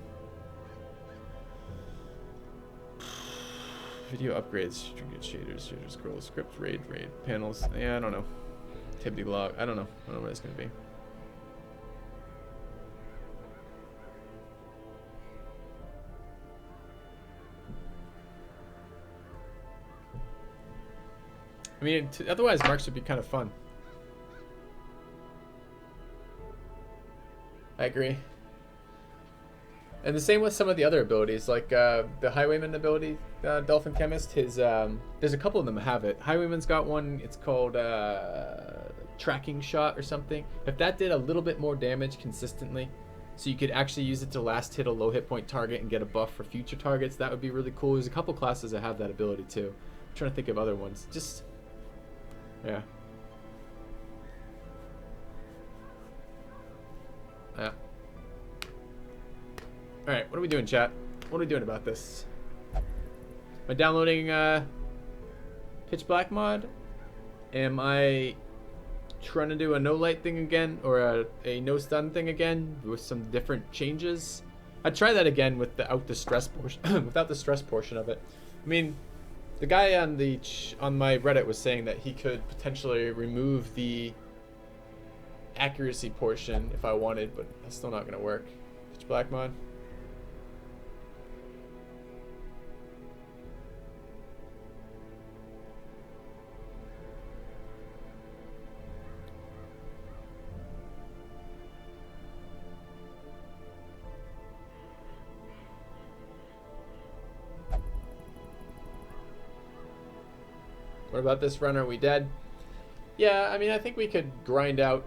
Video upgrades, trinket shaders, scroll, script, raid, panels. Yeah, I don't know. Activity log. I don't know. I don't know what it's gonna be. I mean, otherwise marks would be kind of fun. I agree. And the same with some of the other abilities, like the Highwayman ability, Dolphin Chemist. There's a couple of them that have it. Highwayman's got one. It's called Tracking Shot or something. If that did a little bit more damage consistently, so you could actually use it to last hit a low hit point target and get a buff for future targets, that would be really cool. There's a couple classes that have that ability too. I'm trying to think of other ones. Just, yeah. Yeah. Alright, what are we doing, chat? What are we doing about this? Am I downloading Pitch Black mod? Am I trying to do a no light thing again, or a no stun thing again with some different changes. I'd try that again without the stress portion, without the stress portion of it. I mean, the guy on my Reddit was saying that he could potentially remove the accuracy portion if I wanted, but that's still not gonna work. Pitch black mod. What about this run? Are we dead? Yeah, I mean, I think we could grind out.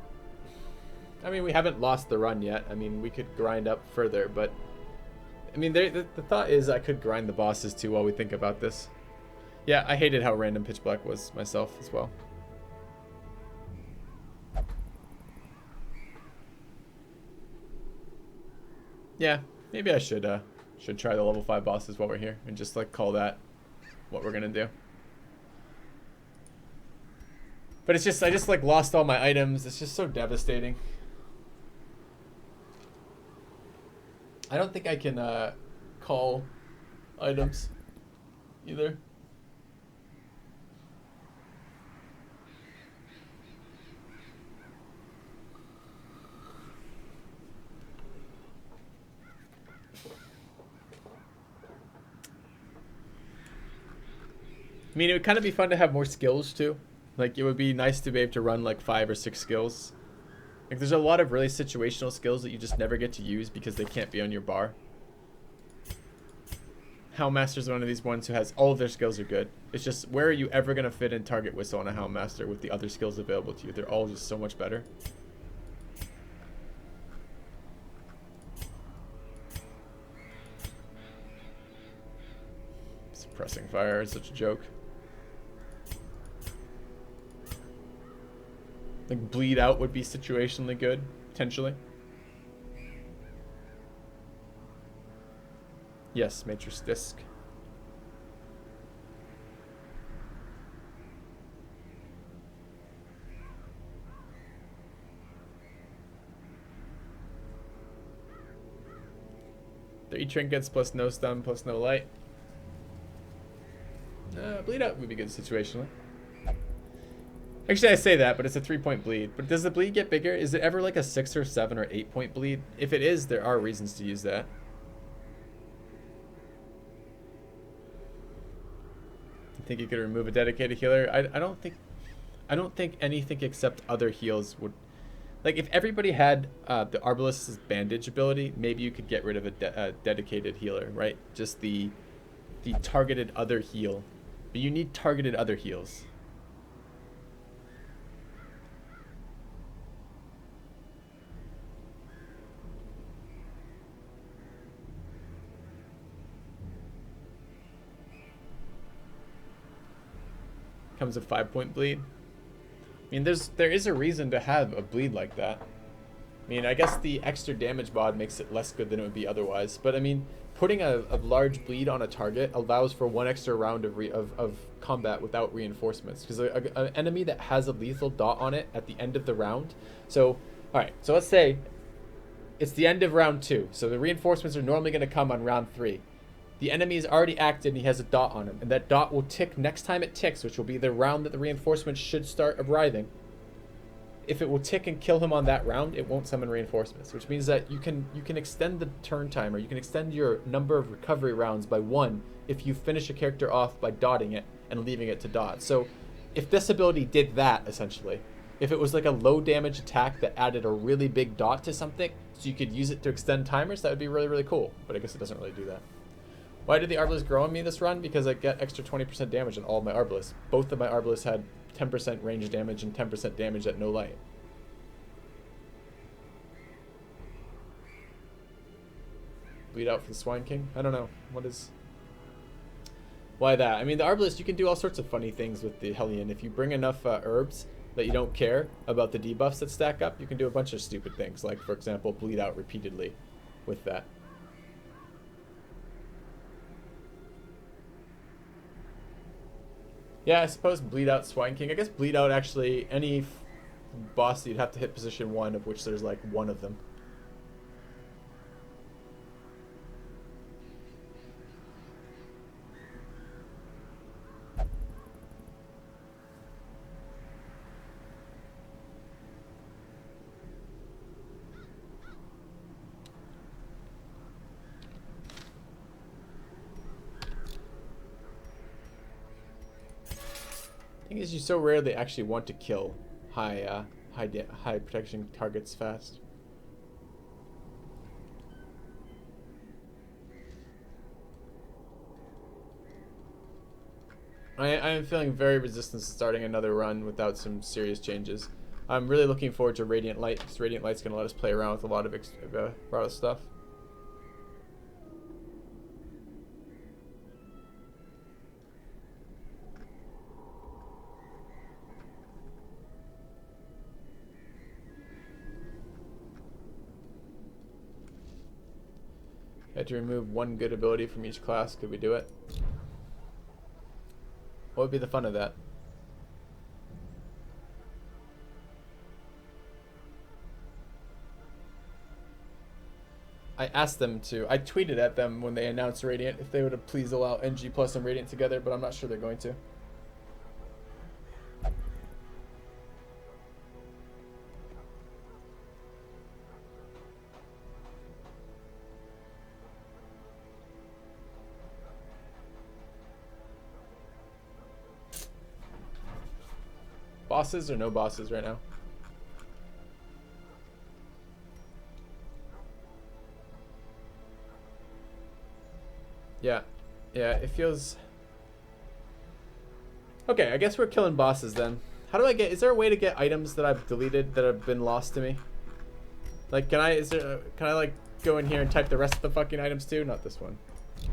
I mean, we haven't lost the run yet. I mean, we could grind up further, but I mean, the thought is I could grind the bosses too while we think about this. Yeah, I hated how random pitch black was myself as well. Yeah, maybe I should try the level 5 bosses while we're here and just like call that what we're gonna do. But it's just, I just like lost all my items. It's just so devastating. I don't think I can call items either. I mean, it would kind of be fun to have more skills too. Like, it would be nice to be able to run like 5 or 6 skills. Like, there's a lot of really situational skills that you just never get to use because they can't be on your bar. Houndmaster's one of these ones who has all of their skills are good. It's just, where are you ever going to fit in Target Whistle on a Houndmaster with the other skills available to you? They're all just so much better. Suppressing fire is such a joke. Like, bleed out would be situationally good, potentially. Yes, Matrix Disc. Three trinkets plus no stun plus no light. Bleed out would be good situationally. Actually, I say that, but it's a 3-point bleed. But does the bleed get bigger? Is it ever like a 6 or 7 or 8-point bleed? If it is, there are reasons to use that. You think you could remove a dedicated healer? I don't think anything except other heals would. Like, if everybody had the Arbalest's bandage ability, maybe you could get rid of a dedicated healer, right? Just the targeted other heal. But you need targeted other heals. Comes a 5-point bleed. I mean, there is a reason to have a bleed like that. I mean, I guess the extra damage mod makes it less good than it would be otherwise. But I mean, putting a large bleed on a target allows for 1 extra round of combat without reinforcements. Because an enemy that has a lethal dot on it at the end of the round. So, alright, so let's say it's the end of round 2. So the reinforcements are normally going to come on round 3. The enemy is already acted and he has a dot on him. And that dot will tick next time it ticks, which will be the round that the reinforcements should start arriving. If it will tick and kill him on that round, it won't summon reinforcements, which means that you can extend the turn timer. You can extend your number of recovery rounds by 1 if you finish a character off by dotting it and leaving it to dot. So if this ability did that, essentially, if it was like a low damage attack that added a really big dot to something, so you could use it to extend timers, that would be really, really cool. But I guess it doesn't really do that. Why did the Arbalest grow on me this run? Because I get extra 20% damage on all of my Arbalests. Both of my Arbalests had 10% range damage and 10% damage at no light. Bleed out for the Swine King? I don't know. What is... Why that? I mean, the Arbalest, you can do all sorts of funny things with the Hellion. If you bring enough herbs that you don't care about the debuffs that stack up, you can do a bunch of stupid things. Like, for example, bleed out repeatedly with that. Yeah, I suppose bleed out Swine King. I guess bleed out actually any boss, you'd have to hit position 1, of which there's like 1 of them. The thing is, you so rarely actually want to kill high protection targets fast. I am feeling very resistant to starting another run without some serious changes. I'm really looking forward to Radiant Light, because Radiant Light's going to let us play around with a lot of stuff. Had to remove 1 good ability from each class. Could we do it? What would be the fun of that? I asked them to. I tweeted at them when they announced Radiant if they would have please allow NG Plus and Radiant together, but I'm not sure they're going to. Bosses or no bosses right now? Yeah. Yeah, it feels... Okay, I guess we're killing bosses then. How do I get... Is there a way to get items that I've deleted that have been lost to me? Like, can I like go in here and type the rest of the fucking items too? Not this one.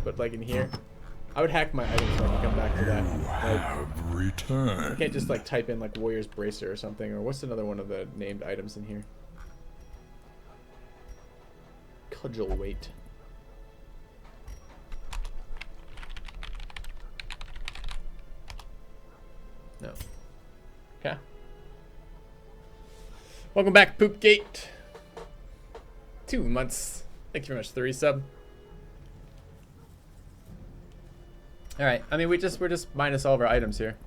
But like in here. I would hack my items when I come back to that. Have returned. I can't just like type in like Warrior's Bracer or something, or what's another one of the named items in here? Cudgel weight. No. Okay. Welcome back, Poopgate. 2 months. Thank you very much, 3 sub. All right. I mean, we're just minus all of our items here.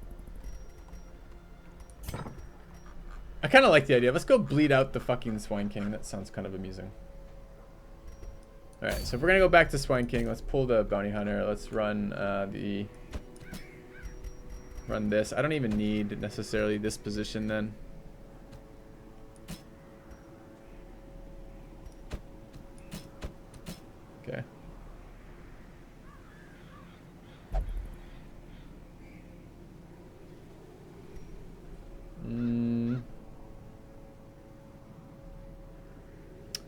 I kind of like the idea. Let's go bleed out the fucking Swine King. That sounds kind of amusing. All right. So if we're gonna go back to Swine King, let's pull the Bounty Hunter. Let's run run this. I don't even need necessarily this position then. Okay.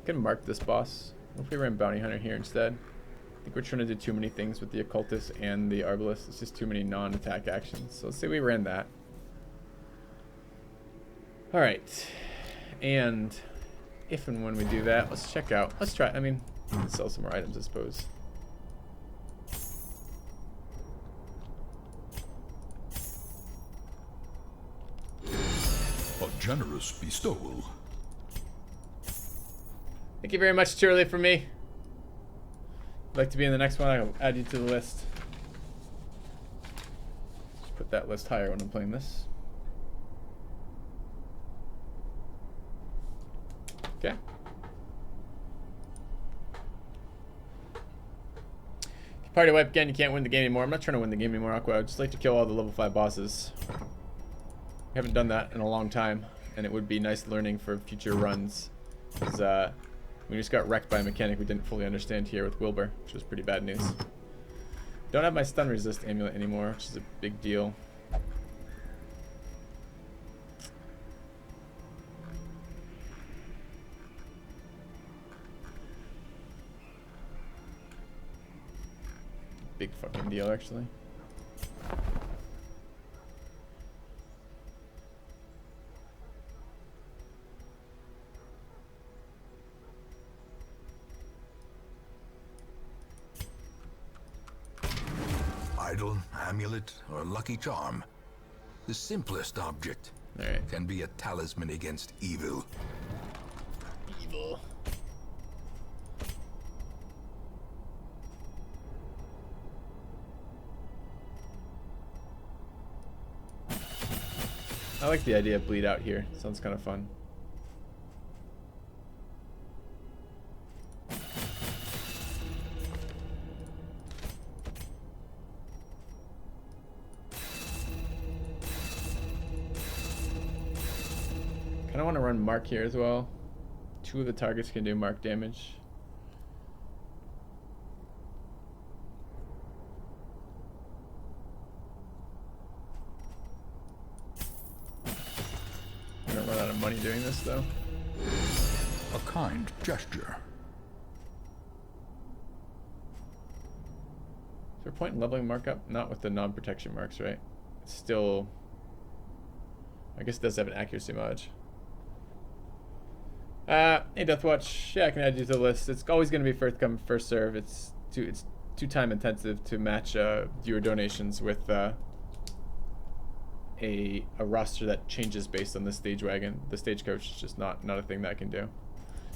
Can mark this boss. What if we ran Bounty Hunter here instead? I think we're trying to do too many things with the Occultist and the Arbalest. It's just too many non-attack actions. So let's say we ran that. Alright. And if and when we do that, let's check out. Let's try. I mean, let's sell some more items, I suppose. A generous bestowal. Thank you very much, Shirley, for me. If you'd like to be in the next one, I'll add you to the list. Just put that list higher when I'm playing this. Okay. Party wipe again, you can't win the game anymore. I'm not trying to win the game anymore, Aqua. I'd just like to kill all the level 5 bosses. We haven't done that in a long time, and it would be nice learning for future runs. Because we just got wrecked by a mechanic we didn't fully understand here with Wilbur, which was pretty bad news. Don't have my stun resist amulet anymore, which is a big deal. Big fucking deal, actually. Idol, amulet, or lucky charm. The simplest object All right. Can be a talisman against evil. Evil. I like the idea of bleed out here. Sounds kind of fun. Kind of want to run mark here as well. 2 of the targets can do mark damage. I'm gonna run out of money doing this though. A kind gesture. Is there a point in leveling mark up? Not with the non-protection marks, right? It's still... I guess it does have an accuracy mod. Hey Deathwatch, yeah, I can add you to the list. It's always going to be first come, first serve. It's too time intensive to match viewer donations with a roster that changes based on the stage wagon. The stagecoach is just not a thing that I can do.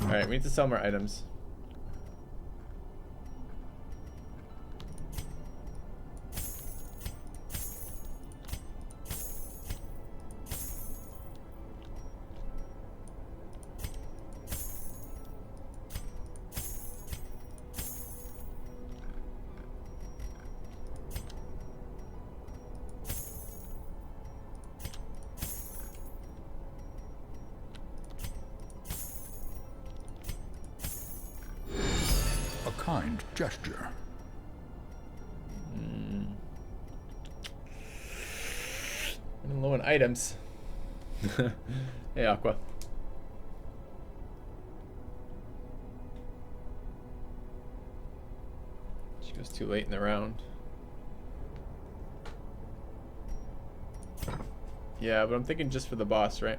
All right, we need to sell more items. Kind gesture. I'm low on items. Hey Aqua. She goes too late in the round. Yeah, but I'm thinking just for the boss, right?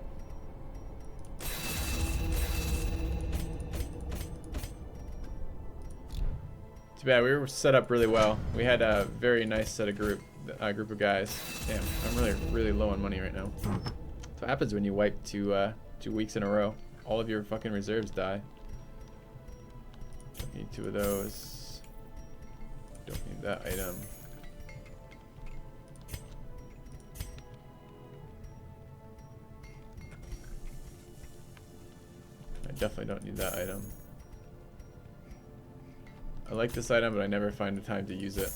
Too bad, we were set up really well. We had a very nice set of group of guys. Damn, I'm really low on money right now. That's what happens when you wipe 2 weeks in a row. All of your fucking reserves die. Don't need 2 of those. Don't need that item. I definitely don't need that item. I like this item, but I never find the time to use it.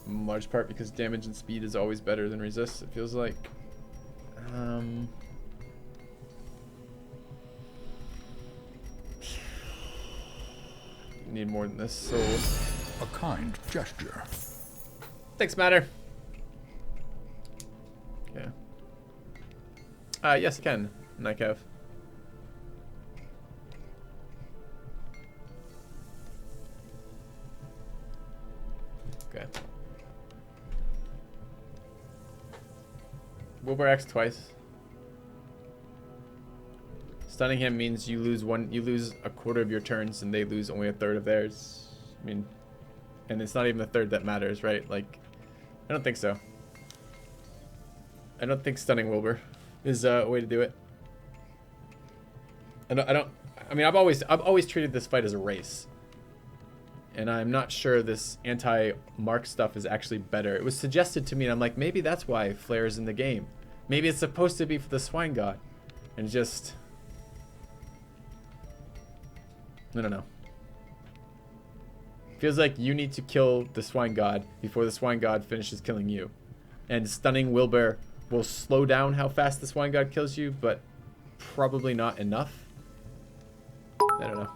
In large part because damage and speed is always better than resist, it feels like. Need more than this sold. A kind gesture. Thanks, Matter. Yeah. Yes, I can. Nikev. Okay. Wilbur X twice. Stunning him means you lose a quarter of your turns and they lose only a third of theirs. I mean, and it's not even a third that matters, right? Like, I don't think so. I don't think stunning Wilbur is a way to do it. I mean, I've always treated this fight as a race. And I'm not sure this anti-mark stuff is actually better. It was suggested to me, and I'm like, maybe that's why Flair's in the game. Maybe it's supposed to be for the Swine God. And just... I don't know. Feels like you need to kill the Swine God before the Swine God finishes killing you. And stunning Wilbur will slow down how fast the Swine God kills you, but probably not enough. I don't know.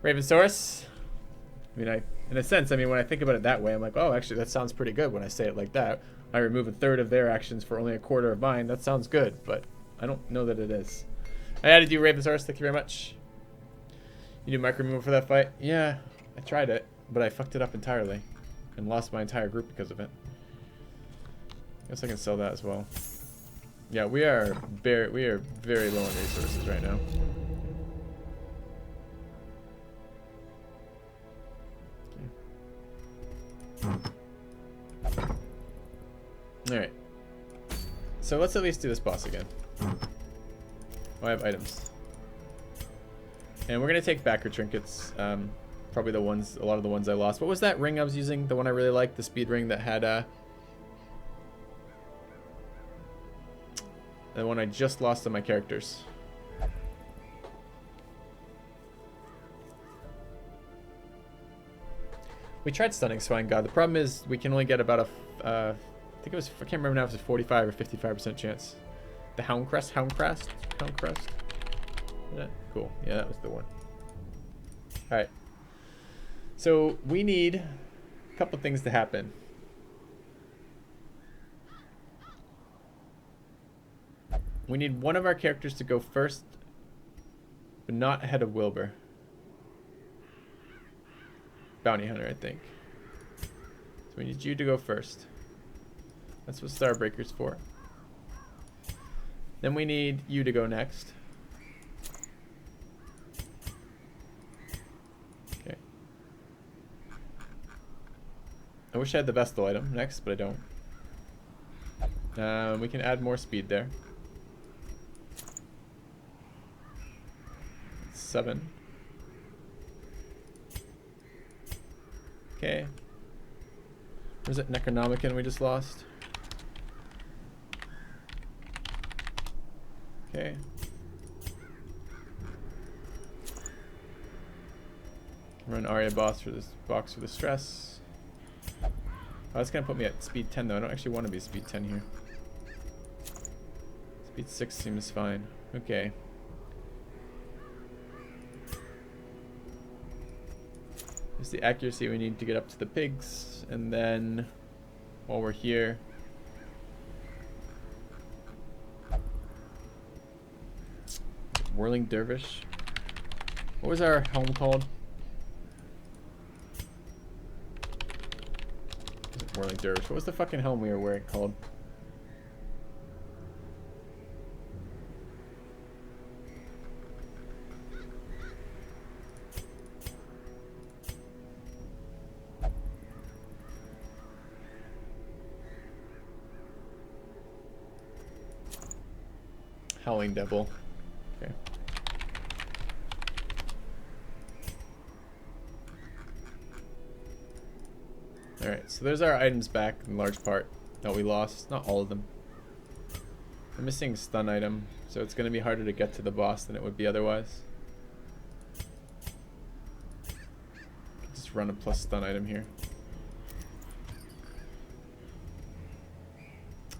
Ravensaurus. I mean, in a sense, I mean, when I think about it that way, I'm like, oh, actually, that sounds pretty good when I say it like that. I remove a third of their actions for only a quarter of mine. That sounds good, but I don't know that it is. I added you, Ravensaurus. Thank you very much. You do micro removal for that fight? Yeah, I tried it, but I fucked it up entirely and lost my entire group because of it. Guess I can sell that as well. Yeah, we are very low on resources right now. Alright. so let's at least do this boss again. Oh, I have items. And we're gonna take backer trinkets. Probably a lot of the ones I lost. What was that ring I was using? The one I really liked, the speed ring that had the one I just lost on my characters. We tried stunning Swine God. The problem is we can only get about a, I think it was, I can't remember now if it was a 45 or 55% chance. The Houndcrest? Yeah, cool. Yeah, that was the one. Alright. So we need a couple things to happen. We need one of our characters to go first, but not ahead of Wilbur. Bounty Hunter, I think. So we need you to go first. That's what Starbreaker's for. Then we need you to go next. Okay. I wish I had the Vestal item next, but I don't. We can add more speed there. 7. Okay. Where's that Necronomicon we just lost? Okay. Run Arya boss for this box for the stress. Oh, that's gonna put me at speed 10 though. I don't actually want to be speed 10 here. Speed 6 seems fine. Okay. Here's the accuracy we need to get up to the pigs, and then while we're here, Whirling Dervish. What was our helm called? Whirling Dervish. What was the fucking helm we were wearing called? Howling Devil. Okay. Alright, so there's our items back in large part that we lost. Not all of them. I'm missing a stun item, so it's going to be harder to get to the boss than it would be otherwise. Just run a plus stun item here.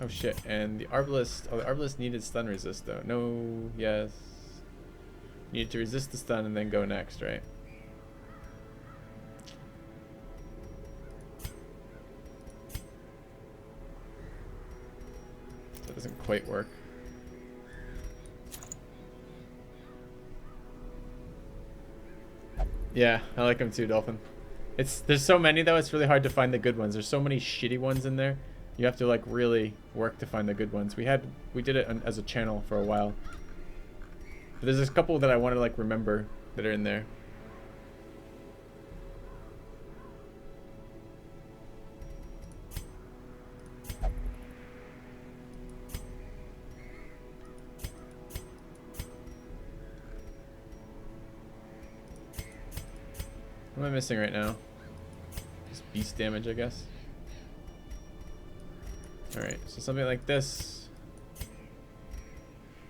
Oh shit, and the Arbalest, oh the Arbalest needed stun resist though. No, yes. Needed to resist the stun and then go next, right? So it doesn't quite work. Yeah, I like them too, Dolphin. There's so many though, it's really hard to find the good ones. There's so many shitty ones in there. You have to like really work to find the good ones. We did it as a channel for a while. But there's a couple that I want to like remember that are in there. What am I missing right now? Just beast damage, I guess. Alright, so something like this.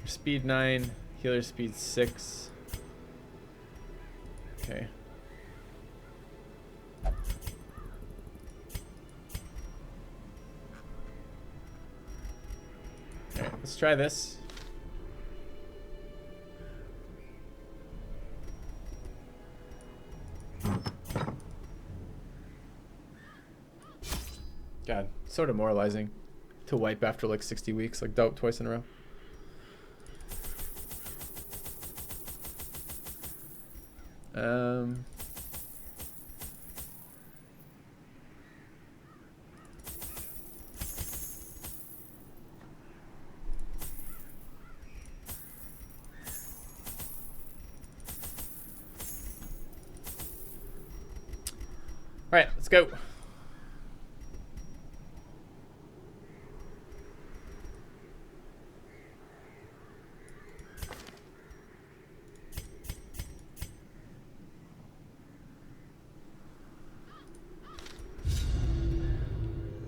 Speed 9, healer speed 6. Okay. Alright, let's try this. God, so demoralizing to wipe after like 60 weeks, like dope twice in a row. All right, let's go.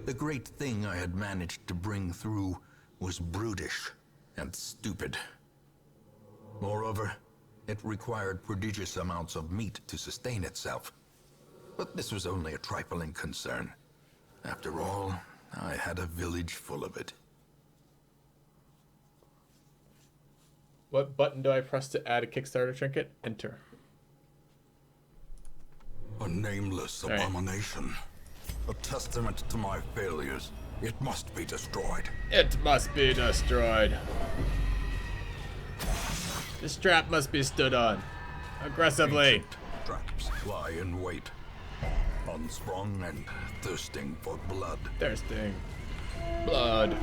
The great thing I had managed to bring through was brutish and stupid. Moreover, it required prodigious amounts of meat to sustain itself. But this was only a trifling concern. After all, I had a village full of it. What button do I press to add a Kickstarter trinket? Enter. A nameless abomination. A testament to my failures. It must be destroyed. It must be destroyed. This trap must be stood on. Aggressively. Ancient traps lie in wait. Unsprung and thirsting for blood. Thirsting. Blood.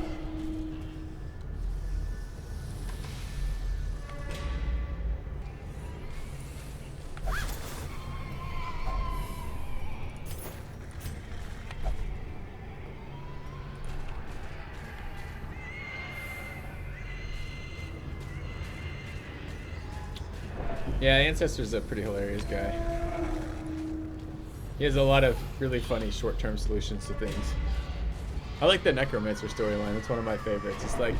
Yeah, Ancestor's a pretty hilarious guy. He has a lot of really funny short-term solutions to things. I like the Necromancer storyline. It's one of my favorites. It's like,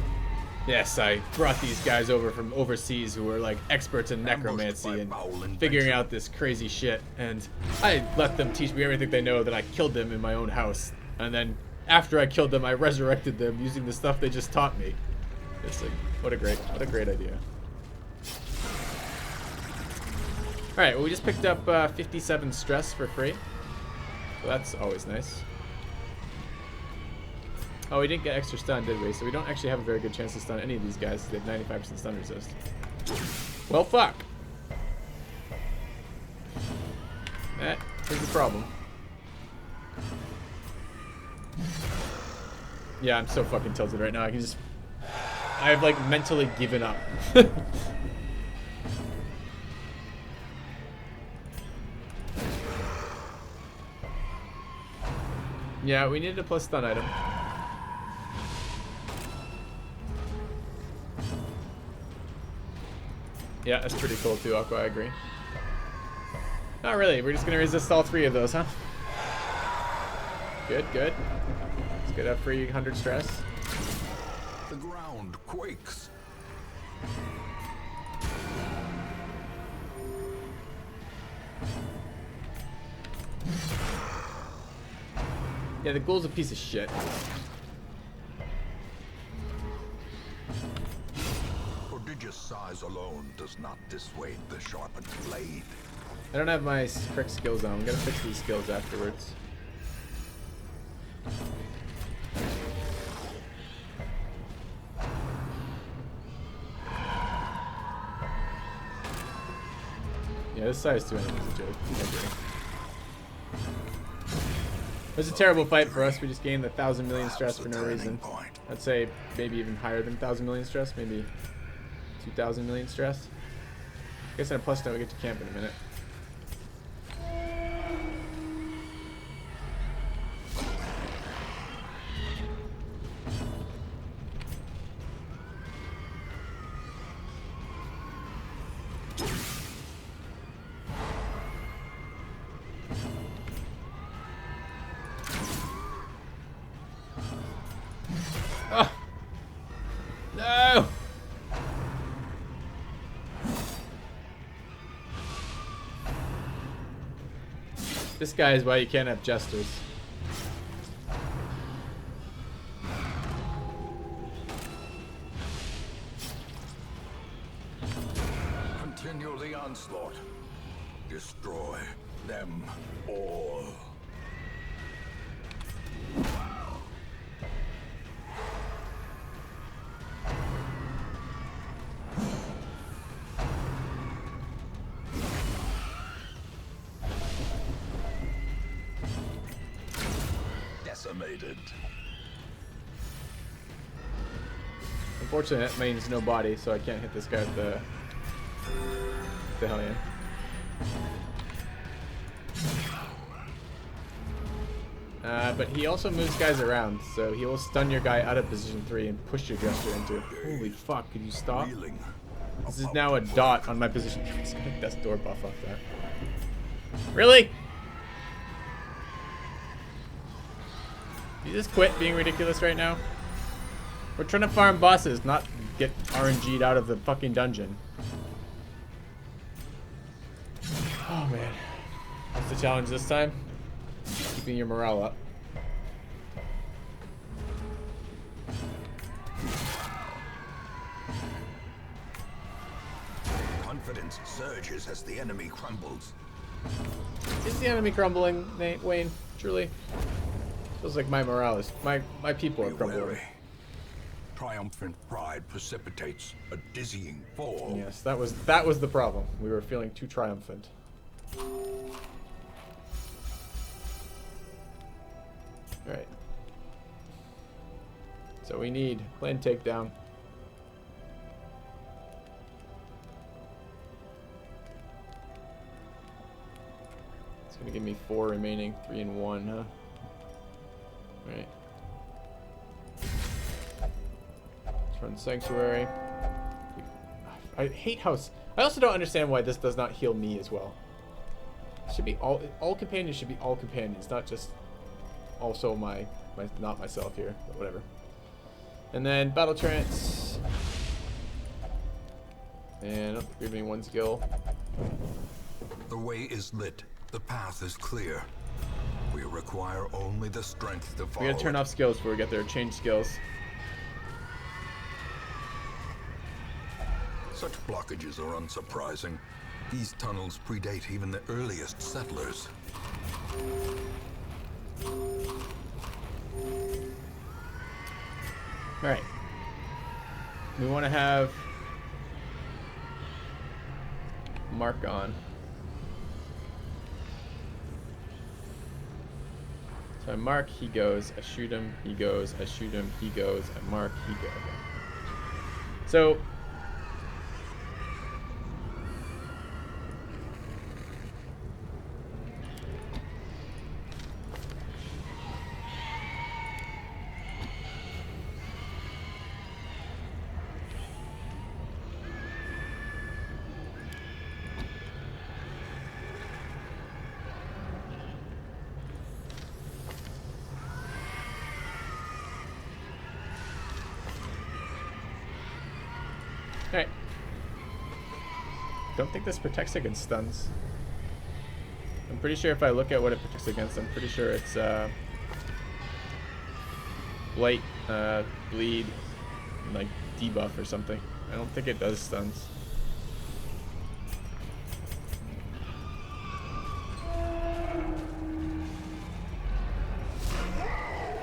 yes, I brought these guys over from overseas who were like experts in necromancy and figuring out this crazy shit. And I let them teach me everything they know. Then I killed them in my own house. And then after I killed them, I resurrected them using the stuff they just taught me. It's like, what a great idea. Alright, well, we just picked up 57 stress for free. So that's always nice. Oh, we didn't get extra stun, did we? So we don't actually have a very good chance to stun any of these guys. They have 95% stun resist. Well, fuck. That is the problem. Yeah, I'm so fucking tilted right now. I've like mentally given up. Yeah, we needed a plus stun item. Yeah, that's pretty cool too, Aqua, I agree. Not really, we're just gonna resist all three of those, huh? Good, good. Let's get a free 100 stress. The ground quakes. Yeah, the ghoul's a piece of shit. Prodigious size alone does not dissuade the sharpened blade. I don't have my correct skills on. I'm gonna fix these skills afterwards. Yeah, this size 2 enemies is a joke. I agree. It was a terrible fight for us. We just gained the 1,000 million stress for no reason. I'd say maybe even higher than 1,000 million stress, maybe 2,000 million stress. I guess on a plus note, we get to camp in a minute. Oh. No! This guy is why you can't have jesters. Continue the onslaught. Destroy them all. Decimated. Unfortunately, that means no body, so I can't hit this guy with the Hellion. But he also moves guys around, so he will stun your guy out of position 3 and push your gesture into. Holy fuck, could you stop? This is now a dot on my position. Let's get that door buff off that. You just quit being ridiculous right now? We're trying to farm bosses, not get RNG'd out of the fucking dungeon. Oh man. What's the challenge this time? Keeping your morale up. Confidence surges as the enemy crumbles. Is the enemy crumbling, Nate, Wayne? Truly? Feels like my morale is... My people are Be crumbling. wary. Triumphant pride precipitates a dizzying fall. Yes, that was the problem. We were feeling too triumphant. Alright. So we need plan takedown. It's gonna give me 4 remaining, 3 and 1, huh? Alright. Let's run Sanctuary. I hate house. I also don't understand why this does not heal me as well. It should be all companions should be all companions, not just also my not myself here, but whatever. And then battle trance. And oh, give me 1 skill. The way is lit. The path is clear. We require only the strength to follow. We gotta turn off skills before we get there. Change skills. Such blockages are unsurprising. These tunnels predate even the earliest settlers. Alright. We want to have Mark on. So I mark, he goes. I shoot him, he goes. I shoot him, he goes. I mark, he goes. So alright. Don't think this protects against stuns. I'm pretty sure if I look at what it protects against, I'm pretty sure it's blight, bleed, and, like debuff or something. I don't think it does stuns.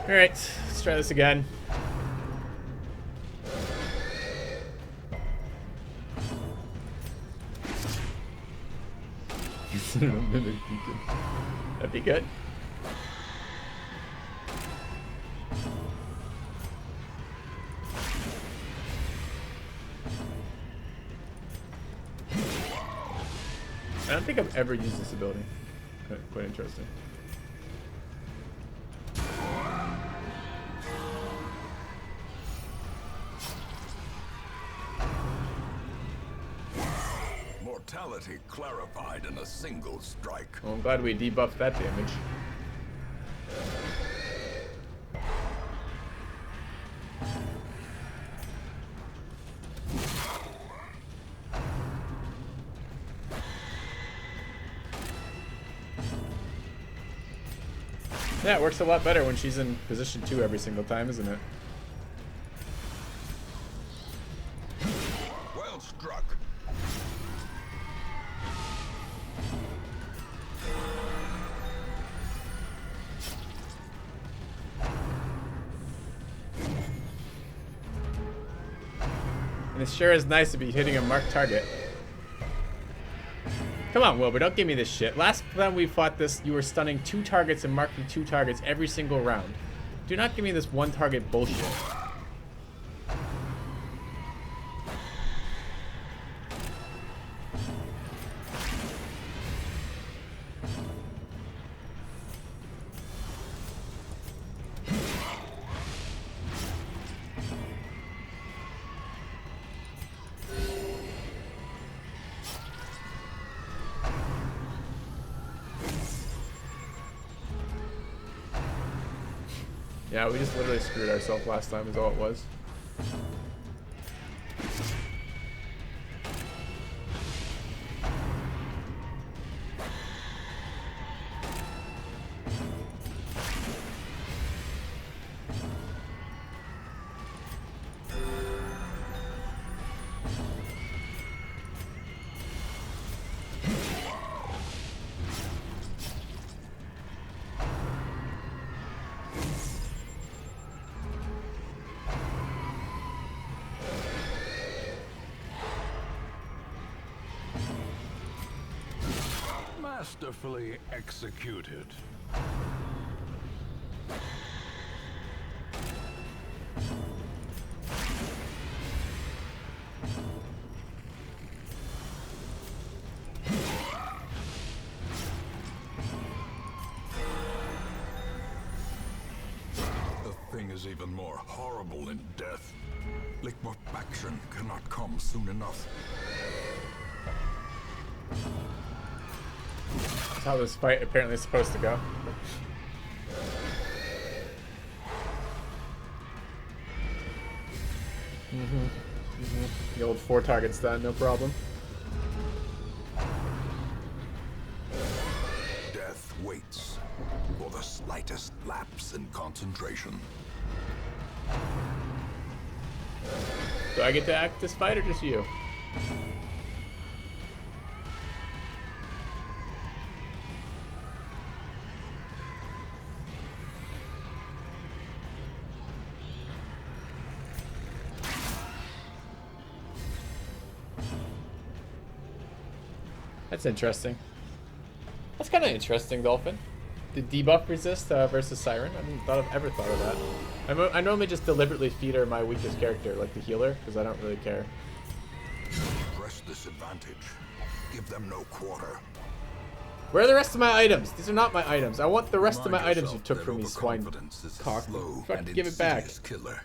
Alright, let's try this again. That'd be good. I don't think I've ever used this ability. Quite interesting. Mortality clarified in a single strike. Well, I'm glad we debuffed that damage. Yeah, it works a lot better when she's in position 2 every single time, isn't it? Well struck. And it sure is nice to be hitting a marked target. Come on, Wilbur, don't give me this shit. Last time we fought this, you were stunning 2 targets and marking 2 targets every single round. Do not give me this 1 target bullshit. Yeah, we just literally screwed ourselves last time is all it was. Masterfully executed. The thing is even more horrible in death. Liquefaction cannot come soon enough. That's how this fight apparently is supposed to go. The old 4 targets done, no problem. Death waits for the slightest lapse in concentration. Do I get to act this fight or just you? That's interesting. That's kind of interesting, Dolphin. The debuff resist versus Siren. I hadn't ever thought of that. I normally just deliberately feed her my weakest character, like the healer, because I don't really care. Press this advantage. Give them no quarter. Where are the rest of my items? These are not my items. I want the rest of my Remind items you yourself took that from me, swine overconfidence is a cock. slow Fucking and give it back. insidious killer.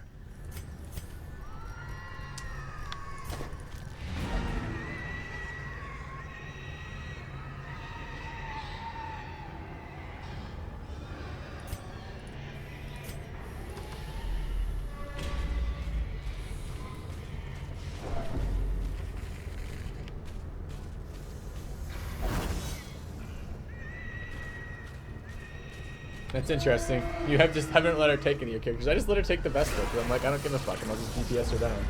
That's interesting. You haven't let her take any of your characters. I just let her take the Vespa because I'm like, I don't give a fuck, and I'll just DPS her down.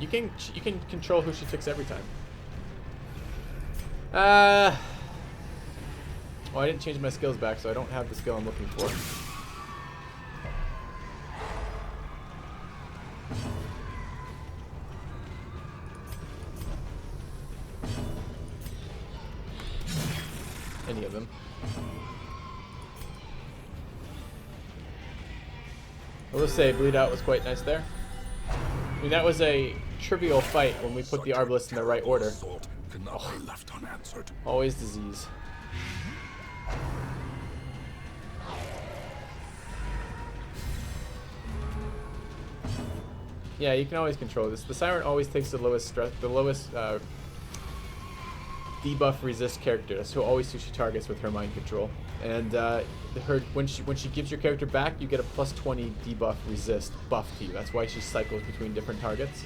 You can control who she picks every time. Well, I didn't change my skills back, so I don't have the skill I'm looking for. Any of them. I will say, Bleed Out was quite nice there. I mean, that was a trivial fight when we put the Arbalest in the right order. Cannot be left unanswered. Always disease. Yeah, you can always control this. The Siren always takes the lowest stress, the lowest debuff resist character. That's who always who she targets with her mind control. And when she gives your character back, you get a plus 20 debuff resist buff to you. That's why she cycles between different targets.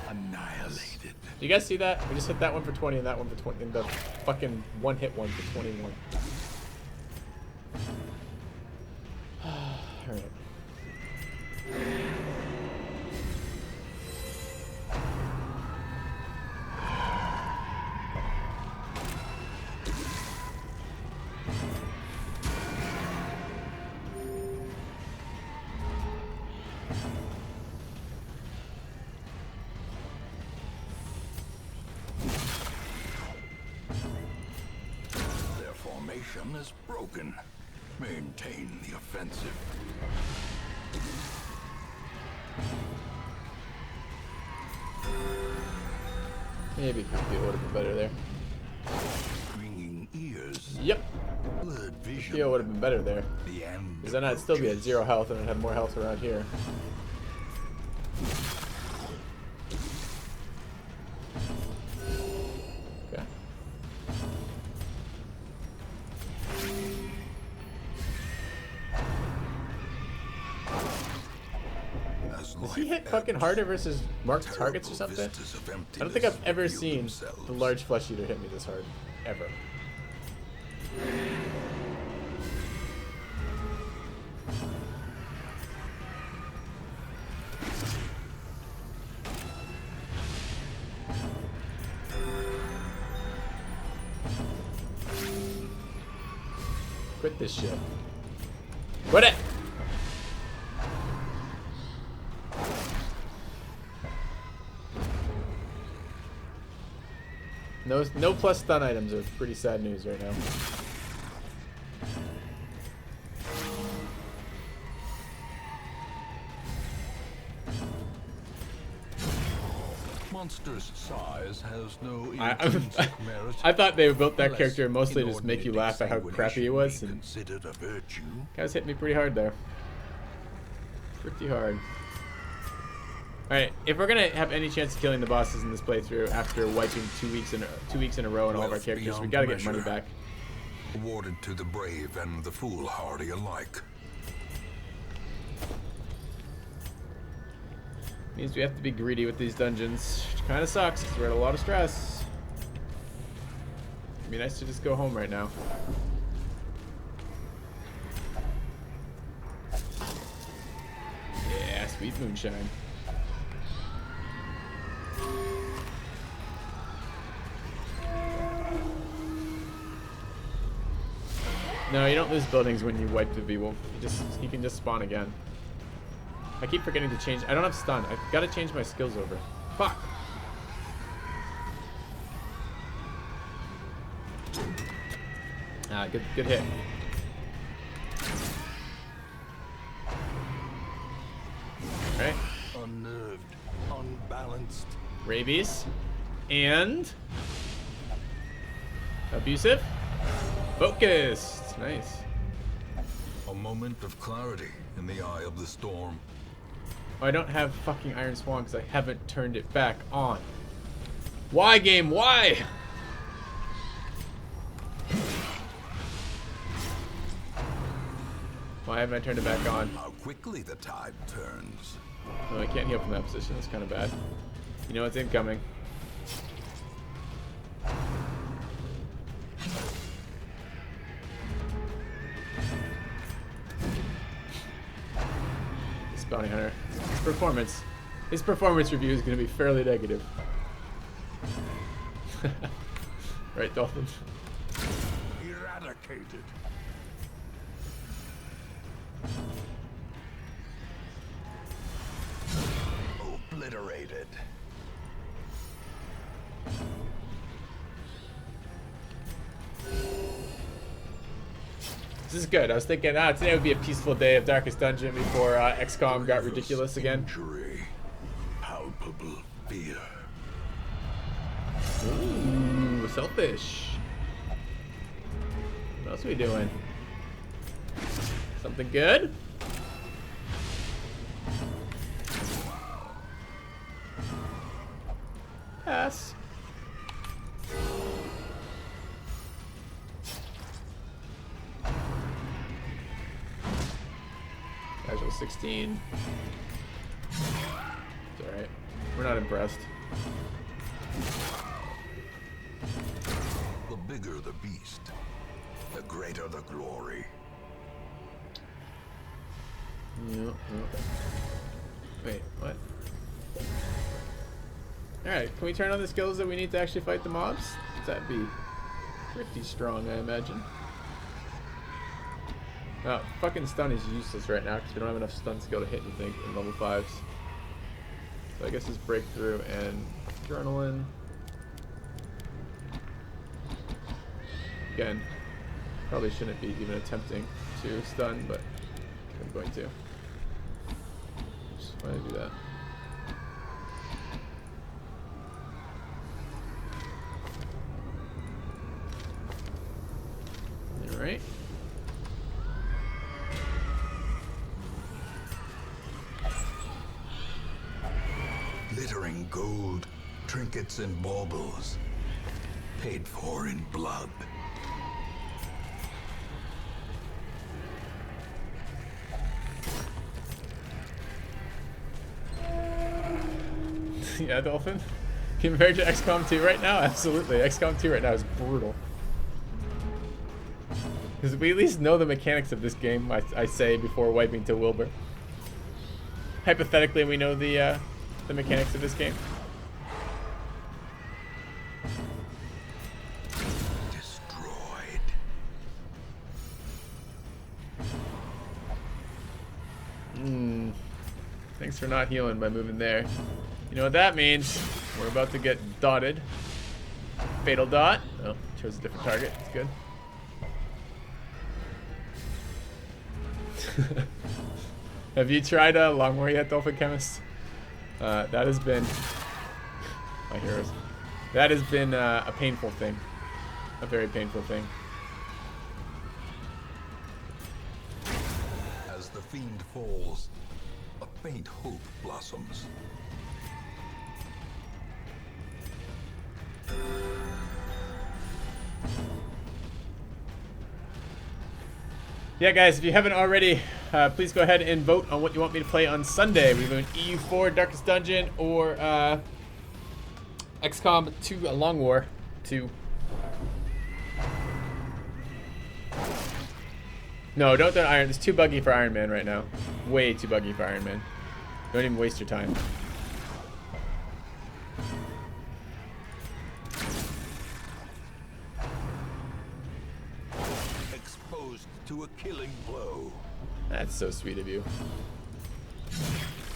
Annihilated. Do you guys see that? We just hit that one for 20 and that one for 20, and the fucking one-hit one for 21. Alright. Their formation is broken. Maintain the offensive. Maybe it would have been better there. Ringing ears. Yep. vision. Theo would have been better there. The end. Because then I'd still be at 0 health and I'd have more health around here. Okay. Does he hit fucking harder versus marked targets or something? I don't think I've ever seen the large flesh eater hit me this hard. Ever. Quit this shit. Quit it! No plus stun items are pretty sad news right now. Monster's size has no intrinsic merit. I thought they built that Unless character mostly to just make you laugh at how crappy he was. And considered a virtue. guys hit me pretty hard there. Pretty hard. Alright, if we're gonna have any chance of killing the bosses in this playthrough after wiping 2 weeks in a row on all of our characters, we gotta get money back. Awarded to the brave and the foolhardy alike. Means we have to be greedy with these dungeons, which kind of sucks because we're at a lot of stress. It'd be nice to just go home right now. Yeah, sweet moonshine. No, you don't lose buildings when you wipe the V-Wolf. He can just spawn again. I keep forgetting to change. I don't have stun. I've got to change my skills over. Fuck. Ah, good hit. Alright. Unnerved, unbalanced. Rabies. And abusive. Focused. Nice. A moment of clarity in the eye of the storm. Oh, I don't have fucking Iron Swan because I haven't turned it back on. Why, game? Why? Why haven't I turned it back on? How quickly the tide turns. Oh, I can't heal from that position. That's kind of bad. You know what's incoming. This bounty hunter. His performance review is going to be fairly negative. Right, Dolphin? Eradicated. Obliterated. This is good. I was thinking, today would be a peaceful day of Darkest Dungeon before XCOM got ridiculous again. Injury. Palpable fear. Ooh, selfish. What else are we doing? Something good? Pass. Casual 16. It's alright. We're not impressed. The bigger the beast, the greater the glory. Yep. Wait, what? Alright, can we turn on the skills that we need to actually fight the mobs? That'd be pretty strong, I imagine. Oh, fucking stun is useless right now because we don't have enough stun skill to hit anything in level 5s. So I guess it's breakthrough and adrenaline. Again, probably shouldn't be even attempting to stun, but I'm going to. Just want to do that. Alright. bring gold, trinkets, and baubles, paid for in blood. Yeah, Dolphin. Compared to XCOM 2 right now, absolutely. XCOM 2 right now is brutal. Because we at least know the mechanics of this game, I say, before wiping to Wilbur. Hypothetically, we know the mechanics of this game. Destroyed. Thanks for not healing by moving there. You know what that means? We're about to get dotted. Fatal dot. Oh, chose a different target. It's good. Have you tried Long War yet, Dolphin Chemist? That has been my heroes. That has been a painful thing, a very painful thing. As the fiend falls, a faint hope blossoms. Yeah, guys, if you haven't already, please go ahead and vote on what you want me to play on Sunday. We're doing EU4 Darkest Dungeon or XCOM 2 Long War 2. No, don't do Iron. It's too buggy for Iron Man right now. Way too buggy for Iron Man. Don't even waste your time. To a killing blow. That's so sweet of you.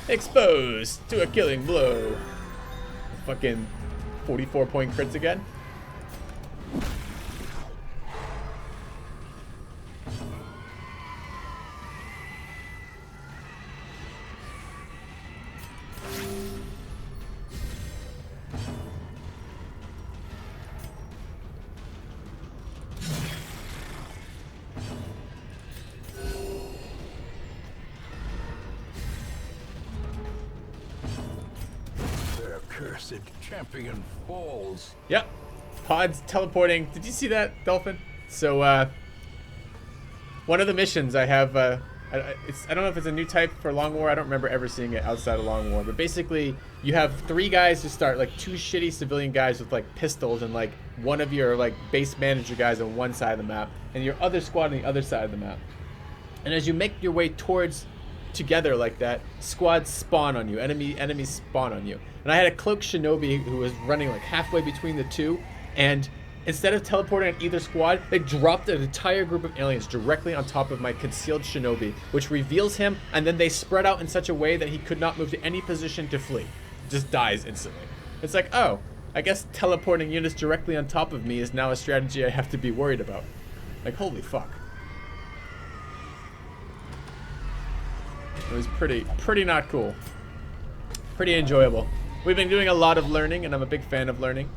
Exposed to a killing blow. Fucking 44-point crits again. Cursed champion falls. Yep. Pods teleporting. Did you see that, Dolphin? So, one of the missions I have, I don't know if it's a new type for Long War. I don't remember ever seeing it outside of Long War. But basically, you have 3 guys to start, like 2 shitty civilian guys with like pistols, and like one of your like base manager guys on one side of the map, and your other squad on the other side of the map. And as you make your way towards together like that, squads spawn on you, enemies spawn on you. And I had a cloaked shinobi who was running like halfway between the two, and instead of teleporting on either squad, they dropped an entire group of aliens directly on top of my concealed shinobi, which reveals him, and then they spread out in such a way that he could not move to any position to flee. Just dies instantly. It's like, oh, I guess teleporting units directly on top of me is now a strategy I have to be worried about. Like, holy fuck. It was pretty not cool. Pretty enjoyable. We've been doing a lot of learning, and I'm a big fan of learning.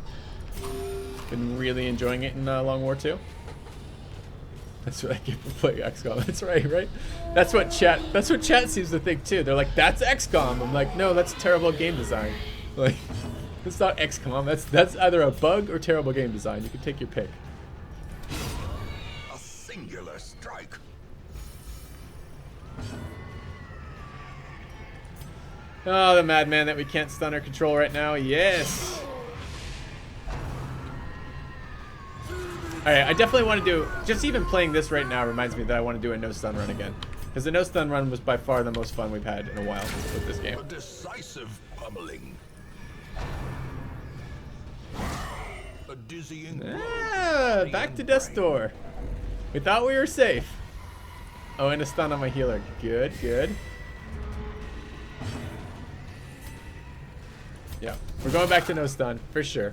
Been really enjoying it in Long War 2. That's what I get for playing XCOM. That's right? That's what chat seems to think too. They're like, that's XCOM. I'm like, no, that's terrible game design. Like, it's not XCOM. That's either a bug or terrible game design. You can take your pick. A singular strike. Oh, the madman that we can't stun or control right now. Yes. Alright, I definitely want to do, just even playing this right now reminds me that I want to do a no stun run again. Because the no stun run was by far the most fun we've had in a while with this game. A decisive pummeling. A dizzying blow. Back to Death's Door. We thought we were safe. Oh, and a stun on my healer. Good. Yeah, we're going back to no stun, for sure.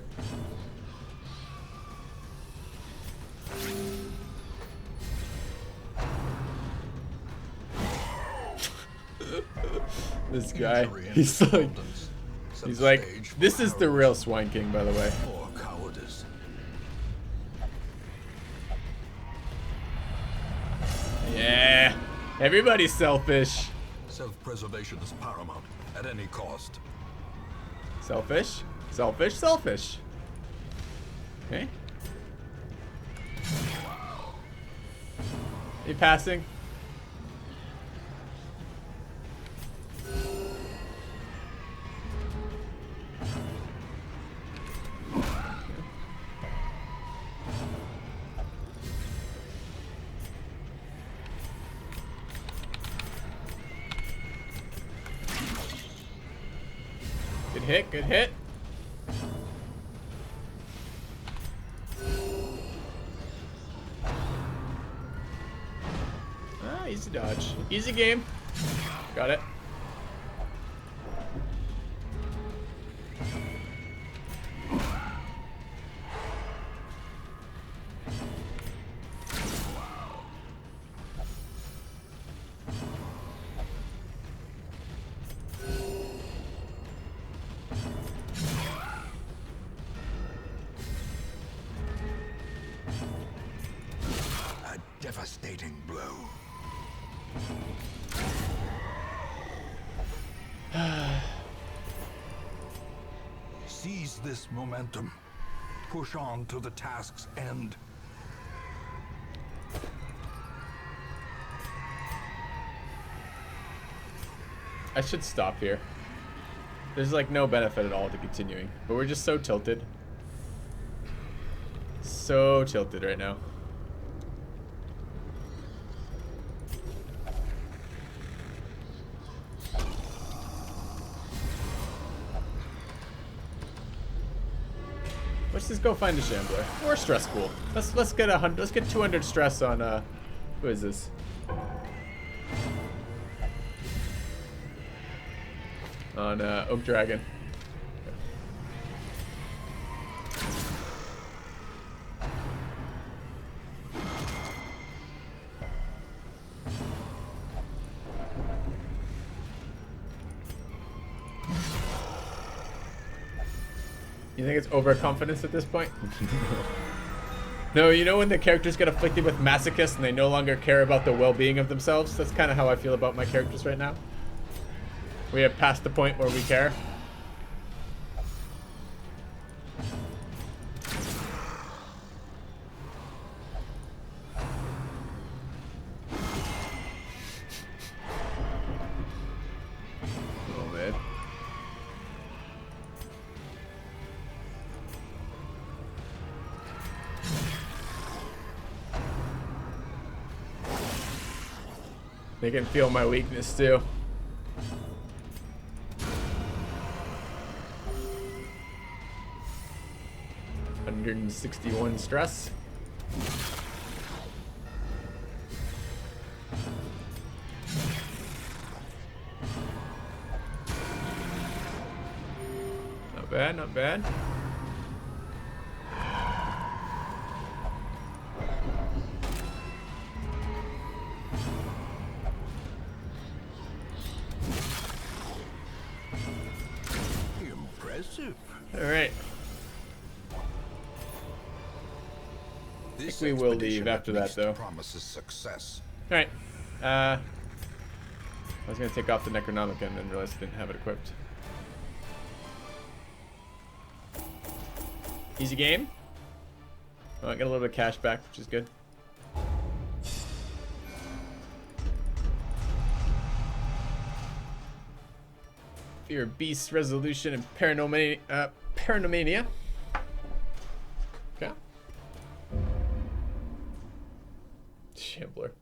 This guy, he's like, this is the real Swine King, by the way. More cowardice. Yeah, everybody's selfish. Self-preservation is paramount at any cost. Selfish. Selfish. Selfish. Okay. You passing? Good hit, good hit. Ah, easy dodge. Easy game. Got it. Devastating blow. Seize this momentum. Push on to the task's end. I should stop here. There's like no benefit at all to continuing, but we're just so tilted. So tilted right now. Let's just go find a shambler or stress pool. Let's get 100. Let's get 200 stress on who is this? On Oak Dragon. You think it's overconfidence at this point? No, you know when the characters get afflicted with masochist and they no longer care about the well-being of themselves? That's kind of how I feel about my characters right now. We have passed the point where we care. Oh, man. They can feel my weakness too. $161 stress. Not bad, not bad. Impressive. All right. I think we will leave after that, though. Promises success. All right. I was gonna take off the Necronomicon and then realized I didn't have it equipped. Easy game. Oh, I got a little bit of cash back, which is good. Fear of Beast, Resolution, and Paranomania. Okay. Shambler.